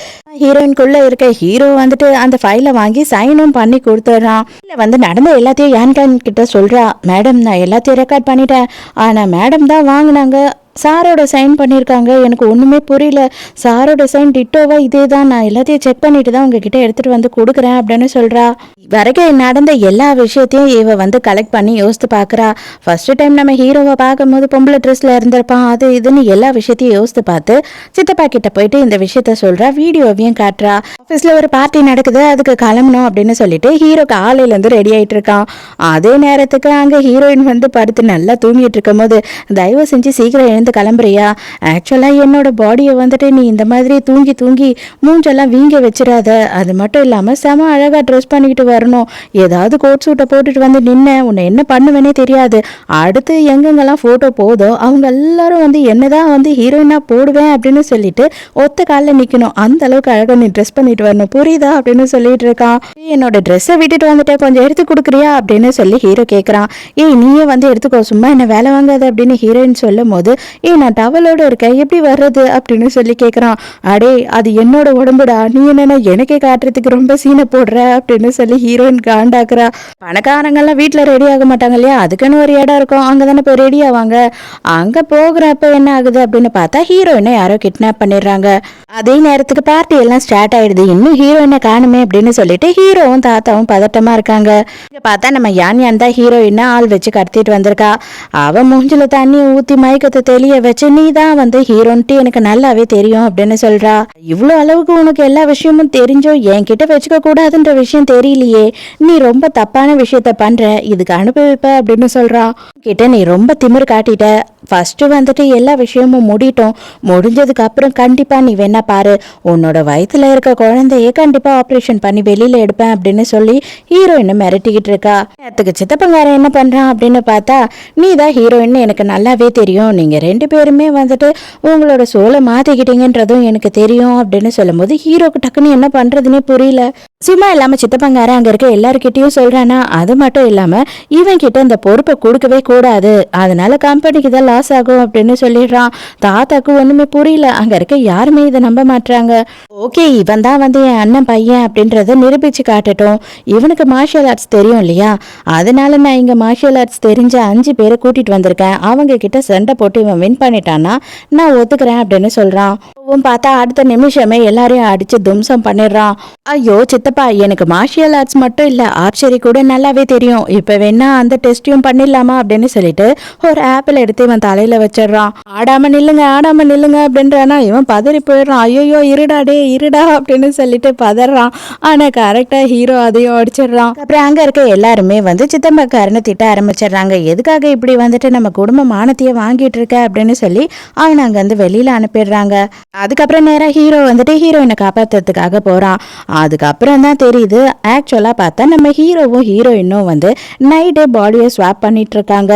ஹீரோயின்குள்ள இருக்க ஹீரோ வந்துட்டு அந்த ஃபைலை வாங்கி சைனும் பண்ணி கொடுத்துட்றான். இல்ல வந்து நடந்த எல்லாத்தையும் யான் கிட்ட சொல்றா, மேடம் நான் எல்லாத்தையும் ரெக்கார்ட் பண்ணிட்டேன், ஆனா மேடம் தான் வாங்கினாங்க, சாரோட சைன் பண்ணியிருக்காங்க, எனக்கு ஒன்றுமே புரியல, சாரோட சைன் டிட்டோவா இதே தான், நான் எல்லாத்தையும் செக் பண்ணிட்டு தான் உங்ககிட்ட எடுத்துகிட்டு வந்து கொடுக்குறேன் அப்படின்னு சொல்கிறா. வரைக்கும் நடந்த எல்லா விஷயத்தையும் இவ வந்து கலெக்ட் பண்ணி யோசித்து பார்க்குறா. ஃபர்ஸ்ட் டைம் நம்ம ஹீரோவை பார்க்கும்போது பொம்பளை ட்ரெஸ்ல இருந்திருப்பான், அது இதுன்னு எல்லா விஷயத்தையும் யோசித்து பார்த்து சித்தப்பா கிட்ட போயிட்டு இந்த விஷயத்த சொல்கிறா, வீடியோவையும் காட்டுறா. ஆஃபீஸில் ஒரு பார்ட்டி நடக்குது, அதுக்கு கிளம்பணும் அப்படின்னு சொல்லிட்டு ஹீரோ காலையிலேருந்து ரெடி ஆகிட்டு இருக்கான். அதே நேரத்துக்கு அங்கே ஹீரோயின் வந்து படுத்து நல்லா தூங்கிட்டு இருக்கும் போது, தயவு செஞ்சு சீக்கிரம் எழுந்து கிளம்புறியா, ஆக்சுவலாக என்னோட பாடியை வந்துட்டு நீ இந்த மாதிரி தூங்கி தூங்கி மூஞ்செல்லாம் வீங்க வச்சிடாத, அது மட்டும் இல்லாமல் செம அழகாக ட்ரெஸ் பண்ணிக்கிட்டு வரணும், ஏதாவது கோட் சூட்டை போட்டுட்டு வந்து நின்ன உன்னை என்ன பண்ணுவேனே தெரியாது, அடுத்து எங்கெங்கெல்லாம் ஃபோட்டோ போதோ அவங்க எல்லாரும் வந்து என்னதான் வந்து ஹீரோயினாக போடுவேன் அப்படின்னு சொல்லிட்டு ஒத்த காலில் நிற்கணும், அந்த அளவுக்கு அழகாக நீ ட்ரெஸ் பண்ணிட்டு வரணும், புரியுதா அப்படின்னு சொல்லிட்டு இருக்கான். என்னோட ட்ரெஸ்ஸை விட்டுட்டு வந்துட்டேன், கொஞ்சம் எடுத்து கொடுக்குறியா அப்படின்னு சொல்லி ஹீரோ கேட்குறான். ஏய் நீயே வந்து எடுத்துக்கோ, சும்மா என்ன வேலை வாங்காது அப்படின்னு ஹீரோயின் சொல்லும் போது, நான் டவலோட இருக்கேன் எப்படி வர்றது அப்படின்னு சொல்லி கேட்குறான். அடே அது என்னோட உடம்புடா, நீ என்னன்னா எனக்கே காட்டுறதுக்கு ரொம்ப சீனை போடுற அப்படின்னு சொல்லி ஹீரோயின் காண்டாக்குறா. பணக்காரங்கெல்லாம் வீட்டில் ரெடி ஆக மாட்டாங்க இல்லையா, அதுக்குன்னு ஒரு இடம் இருக்கும், அங்கே தானே போய் ரெடி ஆவாங்க, அங்கே போகிறப்ப என்ன ஆகுது அப்படின்னு பார்த்தா ஹீரோயினை யாரோ கிட்னாப் பண்ணிடுறாங்க. அதே நேரத்துக்கு பார்ட்டி எல்லாம் ஸ்டார்ட் ஆயிடுது, இன்னும் ஹீரோயினை காணுமே அப்படின்னு சொல்லிட்டு ஹீரோவும் தாத்தாவும் பதட்டமா இருக்காங்க. இங்க பார்த்தா நம்ம யான் தான் ஹீரோயினை ஆள் வச்சு கடத்திட்டு வந்திருக்கா. அவன் மூஞ்சில தண்ணி ஊற்றி மயக்கத்தை தெளிய வச்சு, நீ தான் வந்து ஹீரோன்ட்டு எனக்கு நல்லாவே தெரியும் அப்படின்னு சொல்றா. இவ்வளோ அளவுக்கு உனக்கு எல்லா விஷயமும் தெரிஞ்சோ என்கிட்ட வச்சுக்க கூடாதுன்ற விஷயம் தெரியலையே, நீ ரொம்ப தப்பான விஷயத்த பண்ற, இதுக்கு அனுபவிப்ப அப்படின்னு சொல்றா. கிட்ட நீ ரொம்ப திமிரு காட்டிட்ட, ஃபர்ஸ்ட் வந்துட்டு எல்லா விஷயமும் முடிஞ்சதுக்கு அப்புறம் கண்டிப்பா நீ வேணா பாரு, உன்னோட வயிற்றுல இருக்க குழந்தைய கண்டிப்பா ஆப்ரேஷன் பண்ணி வெளியில எடுப்பேன் அப்படின்னு சொல்லி ஹீரோயினை மிரட்டிக்கிட்டு இருக்கா. நேரத்துக்கு சித்தப்பங்காரன் என்ன பண்றான் அப்படின்னு பார்த்தா, நீ தான் ஹீரோயின் எனக்கு நல்லாவே தெரியும், நீங்க 2 பேருமே வந்துட்டு உங்களோட சோலை மாத்திக்கிட்டீங்கன்றதும் எனக்கு தெரியும் அப்படின்னு சொல்லும் போது ஹீரோக்கு டக்குன்னு என்ன பண்றதுன்னே புரியல. சும்மா இல்லாம சித்தப்பங்காரன் அங்க இருக்க எல்லாருக்கிட்டையும் சொல்றானா, அது மட்டும் இல்லாம இவன் கிட்ட இந்த பொறுப்பை கொடுக்கவே கூடாது, அதனால கம்பெனிக்கு தான் லாஸ் ஆகும் அப்படின்னு சொல்லிடுறான். தாத்தாக்கு ஒண்ணுமே புரியல, அங்க இருக்க யாருமே இதை நம்ப மாட்டாங்க. ஓகே, இவன் தான் வந்து என் அண்ணன் பையன் அப்படின்றத நிரூபிச்சு காட்டட்டும், இவனுக்கு மார்ஷியல் ஆர்ட்ஸ் தெரியும் இல்லையா, அதனால நான் இங்க மார்ஷியல் ஆர்ட்ஸ் தெரிஞ்ச 5 பேரை கூட்டிட்டு வந்திருக்கேன், அவங்க கிட்ட சண்டை போட்டு இவன் வின் பண்ணிட்டான்னா நான் ஒத்துக்கிறேன் அப்படின்னு சொல்றான். பார்த்தா அடுத்த நிமிஷமே எல்லாரையும் அடிச்சு தும்சம் பண்ணிடுறான். ஐயோ சித்தப்பா, எனக்கு மார்ஷியல் ஆர்ட்ஸ் மட்டும் இல்ல, ஆர்ச்சரி கூட நல்லாவே தெரியும். இப்ப வேணா அந்த டெஸ்டையும் பண்ணிடலாமா அப்படின்னு சொல்லிட்டு ஒரு ஆப்பிள் எடுத்து இவன் தலையில வச்சிடறான். ஆடாம நில்லுங்க ஆடாம நில்லுங்க அப்படின்றானா இவன் பதறி போயிடுறான். ஐயோ இருடா டே இருடா அப்படின்னு சொல்லிட்டு பதறான். ஆனா கரெக்டா ஹீரோ அதையும் அடிச்சிடுறான். அப்புறம் அங்க இருக்க எல்லாருமே சித்தம்பாக்காரன்னு திட்ட ஆரம்பிச்சிடுறாங்க. எதுக்காக இப்படி நம்ம குடும்ப மானத்தையே வாங்கிட்டு இருக்க அப்படின்னு சொல்லி அவன் அங்க வெளியில அனுப்பிடுறாங்க. அதுக்கப்புறம் நேரா ஹீரோ ஹீரோயினை காப்பாத்துறதுக்காக போறான். அதுக்கப்புறம் தான் தெரியுது ஆக்சுவலா பார்த்தா நம்ம ஹீரோவும் ஹீரோயினும் நைட்டே பாடியை ஸ்வாப் பண்ணிட்டு இருக்காங்க.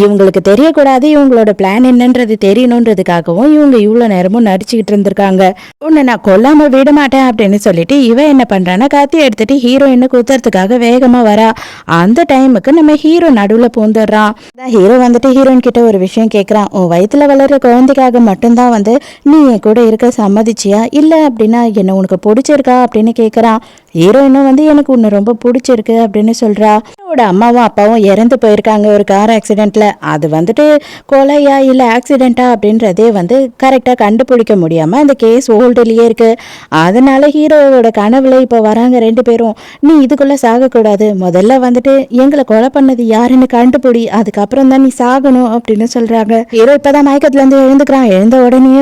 இவங்களுக்கு தெரியக்கூடாது, இவங்களோட பிளான் என்னன்றது தெரியணுன்றதுக்காகவும் இவங்க இவ்வளவு நேரமும் நடிச்சுக்கிட்டு இருந்திருக்காங்க. உன்னை நான் கொல்லாம விட மாட்டேன் அப்படின்னு சொல்லிட்டு இவன் என்ன பண்றான்னா கத்தி எடுத்துட்டு ஹீரோயினை குத்துறதுக்காக வேகமா வரா. அந்த டைமுக்கு நம்ம ஹீரோ நடுவுல பூந்துடுறான். ஹீரோ ஹீரோயின் கிட்ட ஒரு விஷயம் கேட்கறான். உன் வயிற்றுல வளர்ற குழந்தைக்காக மட்டும்தான் நீ என் கூட இருக்க சம்மதிச்சியா, இல்ல அப்படின்னா என்ன உனக்கு பிடிச்சிருக்கா அப்படின்னு கேட்கறான். ஹீரோயினும் எனக்கு உன்னை ரொம்ப பிடிச்சிருக்கு அப்படின்னு சொல்றா. அவரோட அம்மாவும் அப்பாவும் இறந்து போயிருக்காங்க ஒரு கார் ஆக்சிடென்ட்ல. அது கொலையா இல்ல ஆக்சிடென்டா அப்படின்றதே கரெக்டா கண்டுபிடிக்க முடியாம அந்த கேஸ் ஓல்டுலயே இருக்கு. அதனால ஹீரோவோட கனவுல இப்ப வராங்க ரெண்டு பேரும். நீ இதுக்குள்ள சாகக்கூடாது, முதல்ல எங்களை கொலை பண்ணது யாருன்னு கண்டுபிடி, அதுக்கப்புறம் தான் நீ சாகணும் அப்படின்னு சொல்றாங்க. ஹீரோ இப்பதான் மயக்கத்துல இருந்து எழுந்துக்கிறான். எழுந்த உடனே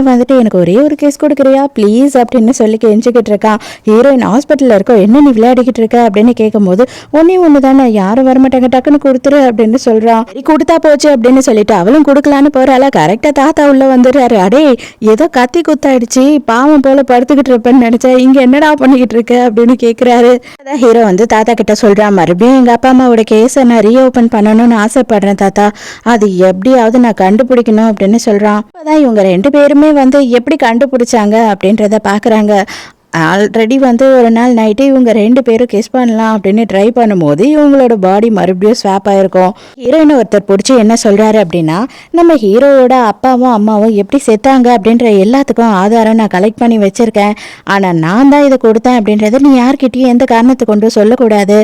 எனக்கு ஒரே ஒரு கேஸ் கொடுக்குறியா ப்ளீஸ் அப்படின்னு சொல்லி கெஞ்சிக்கிட்டு இருக்கான். ஹீரோயின் ஹாஸ்பிட்டல்ல இருக்கோ, என்ன நீ விளையாடிக்கிட்டு இருக்க அப்படின்னு கேட்கும்போது ஒண்ணு தானே, யாரும் வரமாட்டாங்க, டக்குன்னு கொடுத்துரு அப்படின்னு சொல்றான். சரி கொடுத்தா போச்சு அப்படின்னு சொல்லிட்டு அவளும் கொடுக்கலான்னு போறாள. கரெக்டா தாத்தா உள்ள வந்துடுறாரு. அடே ஏதோ கத்தி குத்தாயிடுச்சு, பாவம் போல படுத்துக்கிட்டு இருப்பேன்னு நினைச்சேன், இங்க என்னடா பண்ணிக்கிட்டு இருக்க அப்படின்னு கேக்குறாரு. அதான் ஹீரோ தாத்தா கிட்ட சொல்றான், மறுபடியும் எங்க அப்பா அம்மாவோட கேஸை நான் ரீஓபன் பண்ணணும்னு ஆசைப்படுறேன் தாத்தா, அது எப்படியாவது நான் கண்டுபிடிக்கணும் அப்படின்னு சொல்றான். அப்பதான் இவங்க ரெண்டு பேருமே எப்படி கண்டுபிடிச்சாங்க அப்படின்றத பாக்குறாங்க. ஆல்ரெடி ஒரு நாள் நைட்டு இவங்க ரெண்டு பேரும் கிஸ் பண்ணலாம் அப்படின்னு ட்ரை பண்ணும்போது இவங்களோட பாடி மறுபடியும் ஸ்வாப் ஆயிருக்கும். ஹீரோயினை ஒருத்தர் பிடிச்சி என்ன சொல்றாரு அப்படின்னா, நம்ம ஹீரோவோட அப்பாவும் அம்மாவும் எப்படி செத்தாங்க அப்படின்ற எல்லாத்துக்கும் ஆதாரம் நான் கலெக்ட் பண்ணி வச்சிருக்கேன். ஆனா நான் தான் இதை கொடுத்தேன் அப்படின்றத நீ யார்கிட்டயும் எந்த காரணத்தை கொண்டு சொல்லக்கூடாது,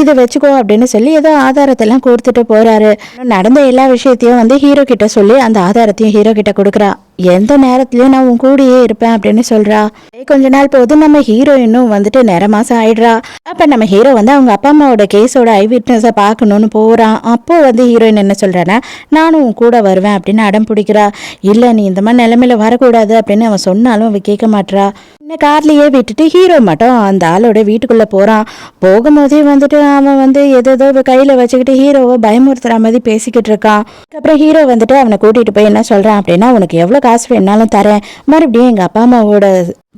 இதை வச்சுக்கோ அப்படின்னு சொல்லி ஏதோ ஆதாரத்தெல்லாம் கொடுத்துட்டு போறாரு. நடந்த எல்லா விஷயத்தையும் ஹீரோ கிட்ட சொல்லி அந்த ஆதாரத்தையும் ஹீரோ கிட்ட கொடுக்குறா. எந்த நேரத்துலயும் நான் உன் கூடயே இருப்பேன் அப்படின்னு சொல்றா. கொஞ்ச நாள் போது நம்ம ஹீரோயினும் நேர மாசம் ஆயிடுறா. அப்ப நம்ம ஹீரோ அவங்க அப்பா அம்மாவோட கேஸோட ஐ விட்னஸை பார்க்கணும்னு போறான். அப்போ ஹீரோயின் என்ன சொல்றான்னா, நானும் உன் கூட வருவேன் அப்படின்னு அடம் பிடிக்கிறா. இல்ல நீ இந்த மாதிரி நிலைமையில வரக்கூடாது அப்படின்னு அவன் சொன்னாலும் அவன் கேட்க மாட்றா. இந்த கார்லயே விட்டுட்டு ஹீரோ மட்டும் அந்த ஆளோட வீட்டுக்குள்ள போறான். போகும்போதே அவன் ஏதோ கையில வச்சுக்கிட்டு ஹீரோவை பயமுறுத்துற மாதிரி பேசிக்கிட்டு இருக்கான். அப்புறம் ஹீரோ அவனை கூட்டிட்டு போய் என்ன சொல்றான் அப்படின்னா, உனக்கு எவ்வளவு காசு வேணாலும் தரேன், மறுபடியும் எங்க அப்பா அம்மாவோட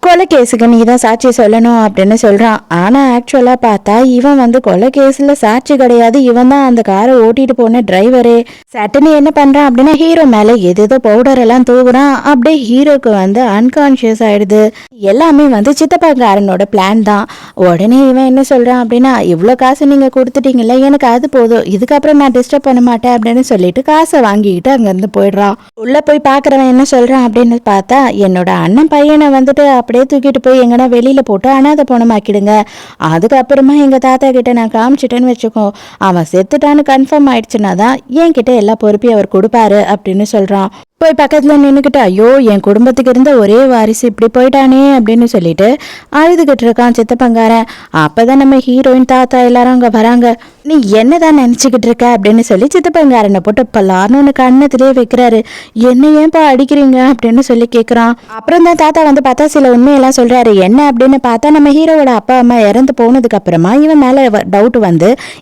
கொலை கேஸுக்கு நீ தான் சாட்சி சொல்லணும் அப்படின்னு சொல்றான். ஆனா ஆக்சுவலா பார்த்தா இவன் கொலை கேஸ்ல சாட்சி கிடையாது, இவன் தான் அந்த காரை ஓட்டிட்டு போன டிரைவரே. சட்டுன்னு என்ன பண்றான் அப்படின்னா ஹீரோ மேல ஏதோ பவுடர் எல்லாம் தூக்குறான். அப்படியே ஹீரோக்கு அன்கான்சியஸ் ஆயிடுது. எல்லாமே சித்தப்பாக்காரனோட பிளான் தான். உடனே இவன் என்ன சொல்றான் அப்படின்னா, இவ்வளவு காசு நீங்க கொடுத்துட்டீங்கல்ல, எனக்கு அது போதும், இதுக்கப்புறம் நான் டிஸ்டர்ப் பண்ண மாட்டேன் அப்படின்னு சொல்லிட்டு காசை வாங்கிக்கிட்டு அங்க இருந்து போயிடுறான். உள்ள போய் பாக்குறவன் என்ன சொல்றான் அப்படின்னு பார்த்தா, என்னோட அண்ணன் பையனை அப்படியே தூக்கிட்டு போய் எங்கன்னா வெளியில போட்டு அனாதை பணமாக்கிடுங்க, அதுக்கப்புறமா எங்க தாத்தா கிட்ட நான் காமிச்சிட்டேன்னு வச்சுக்கோ, அவன் செத்துட்டான்னு கன்ஃபார்ம் ஆயிடுச்சுன்னா தான் என்கிட்ட எல்லா பொறுப்பையும் அவர் கொடுப்பாரு அப்படின்னு சொல்றான். போய் பக்கத்துல நின்னுக்கிட்டு, ஐயோ என் குடும்பத்துக்கு இருந்த ஒரே வாரிசு இப்படி போயிட்டானே அப்படின்னு சொல்லிட்டு அழுதுகிட்டு இருக்கான் சித்தப்பங்காரன். அப்பதான் நம்ம ஹீரோயின் தாத்தா எல்லாரும் அங்க வராங்க. நீ என்னதான் நினைச்சுக்கிட்டு இருக்க அப்படின்னு சொல்லி சித்தப்பங்காரனை போட்டு பல்லான்னு கண்ணத்திலே வைக்கிறாரு. என்ன ஏன்பா அடிக்கிறீங்க அப்படின்னு சொல்லி கேக்குறான். அப்புறம் தான் தாத்தா பார்த்தா சில உண்மையெல்லாம் சொல்றாரு. என்ன அப்படின்னு பார்த்தா, நம்ம ஹீரோவோட அப்பா அம்மா இறந்து போனதுக்கு அப்புறமா இவன் மேல டவுட்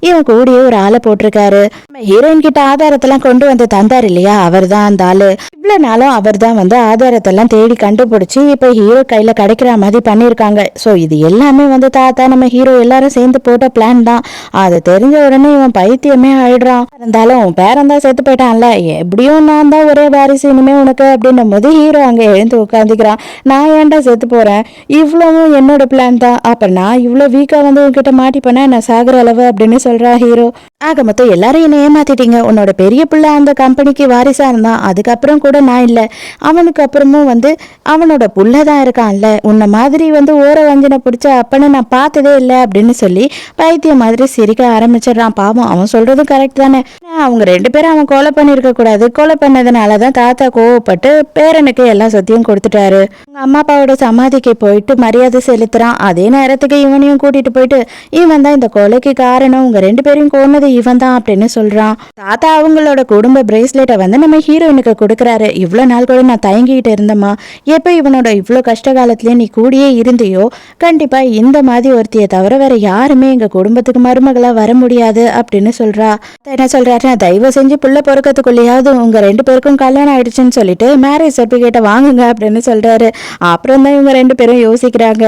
இவன் கூடயே ஒரு ஆளை போட்டிருக்காரு. நம்ம ஹீரோயின் கிட்ட ஆதாரத்தெல்லாம் கொண்டு தந்தார் இல்லையா, அவர் தான் அந்த ஆளு. இவ்வளவு நாளும் அவர் தான் ஆதாரத்தெல்லாம் தேடி கண்டுபிடிச்சு இப்ப ஹீரோ கையில கிடைக்கிற மாதிரி பண்ணிருக்காங்க. சோ இது எல்லாமே தாத்தா நம்ம ஹீரோ எல்லாரும் சேர்ந்து போட்ட பிளான் தான். அது தெரிஞ்ச உடனே இவன் பைத்தியமே ஆயிடுறான். இருந்தாலும் பேரன் தான் செத்து போயிட்டான்ல, எப்படியும் நான் தான் ஒரே வாரிசு இனிமே உனக்கு அப்படின்னும் போது ஹீரோ அங்க எழுந்து உட்காந்துக்கிறான். நான் ஏன்டா செத்து போறேன், இவ்வளவும் என்னோட பிளான் தான், அப்ப நான் இவ்வளவு வீக்கா உங்ககிட்ட மாட்டி பண்ண நான் சாகுற அளவு அப்படின்னு சொல்றா ஹீரோ. ஆக மொத்தம் எல்லாரும் என்ன ஏமாத்திட்டீங்க, உன்னோட பெரிய பிள்ளை அந்த கம்பெனிக்கு வாரிசா இருந்தான், அதுக்கப்புறம் அப்புறம் கூட நான் இல்லை, அவனுக்கு அப்புறமும் வந்து அவனோட புள்ள தான் இருக்கான்ல, உன்னை மாதிரி வந்து ஓர வஞ்சனை பிடிச்ச அப்பனை நான் பார்த்ததே இல்லை அப்படின்னு சொல்லி பைத்திய மாதிரி சிரிக்க ஆரம்பிச்சிடுறான். பாவம், அவன் சொல்றதும் கரெக்ட் தானே. அவங்க 2 பேரும் அவன் கொலை பண்ணியிருக்க கூடாது, கொலை பண்ணதுனாலதான் தாத்தா கோவப்பட்டு பேரனுக்கு எல்லா சொத்தையும் கொடுத்துட்டாரு. அவங்க அம்மா அப்பாவோட சமாதிக்கு போயிட்டு மரியாதை செலுத்துறான். அதே நேரத்துக்கு இவனையும் கூட்டிட்டு போயிட்டு இவன் தான் இந்த கொலைக்கு காரணம், உங்க 2 பேரையும் கொன்னது இவன் தான் அப்படின்னு சொல்றான். தாத்தா அவங்களோட குடும்ப பிரேஸ்லெட்டை வந்து நம்ம ஹீரோயினுக்கு கொடுக்குறாரு. இவ்வளவு நாள் கூட நான் தயங்கிட்டு இருந்தேம்மா, எப்ப இவனோட இவ்வளோ கஷ்ட காலத்திலே நீ கூடியே இருந்தியோ, கண்டிப்பா இந்த மாதிரி ஒருத்தியை தவிர வேற யாருமே எங்க குடும்பத்துக்கு மருமகளா வர முடியாது அப்படின்னு சொல்றா. என்ன சொல்றாருன்னா, தயவு செஞ்சு புள்ள பொறுக்கிறதுக்குள்ளேயாவது உங்க 2 பேருக்கும் கல்யாணம் ஆயிடுச்சுன்னு சொல்லிட்டு மேரேஜ் சர்டிபிகேட்டை வாங்குங்க அப்படின்னு சொல்றாரு. அப்புறம் தான் இவங்க 2 பேரும் யோசிக்கிறாங்க.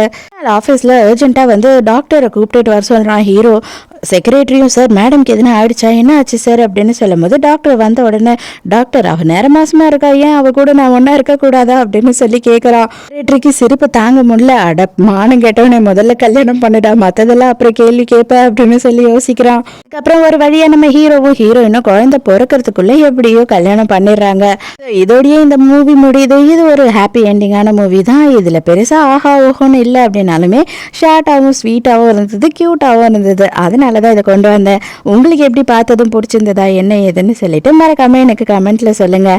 ஆஃபீஸ்ல அர்ஜென்ட்டா வந்து டாக்டரை கூப்பிட்டுட்டு வர சொல்றான் ஹீரோ. செக்ரட்டரியும், சார் மேடம்க்கு எதுனா ஆயிடுச்சா, என்ன ஆச்சு சார் அப்படின்னு சொல்லும் போது டாக்டர் வந்த உடனே, டாக்டர் அவ நேர மாசமா இருக்கா, ஏன் அவ கூட நான் ஒன்னா இருக்க கூடாதா அப்படின்னு சொல்லி கேட்கறான். செக்ரட்டரிக்கு சிரிப்பு தாங்க முடியல. அட மானம் கேட்டவனே, முதல்ல கல்யாணம் பண்ணிடா, மத்ததெல்லாம் அப்புறம் கேள்வி கேட்ப அப்படின்னு சொல்லி யோசிக்கிறான். அதுக்கப்புறம் ஒரு வழியா நம்ம ஹீரோவும் ஹீரோயினும் குழந்தை பிறக்கிறதுக்குள்ள எப்படியோ கல்யாணம் பண்ணிடுறாங்க. இதோடய இந்த மூவி முடியுது. இது ஒரு ஹாப்பி எண்டிங்கான மூவி தான். இதுல பெருசா ஆஹா ஓஹோன்னு இல்லை அப்படின்னாலுமே ஷார்ட்டாகவும் ஸ்வீட்டாகவும் இருந்தது, கியூட்டாகவும் இருந்தது. அதனாலதான் இதை கொண்டு வந்தேன். உங்களுக்கு எப்படி பார்த்ததும் பிடிச்சிருந்ததா, என்ன ஏதுன்னு சொல்லிட்டு மறக்காம எனக்கு கமெண்ட்ல சொல்லுங்க.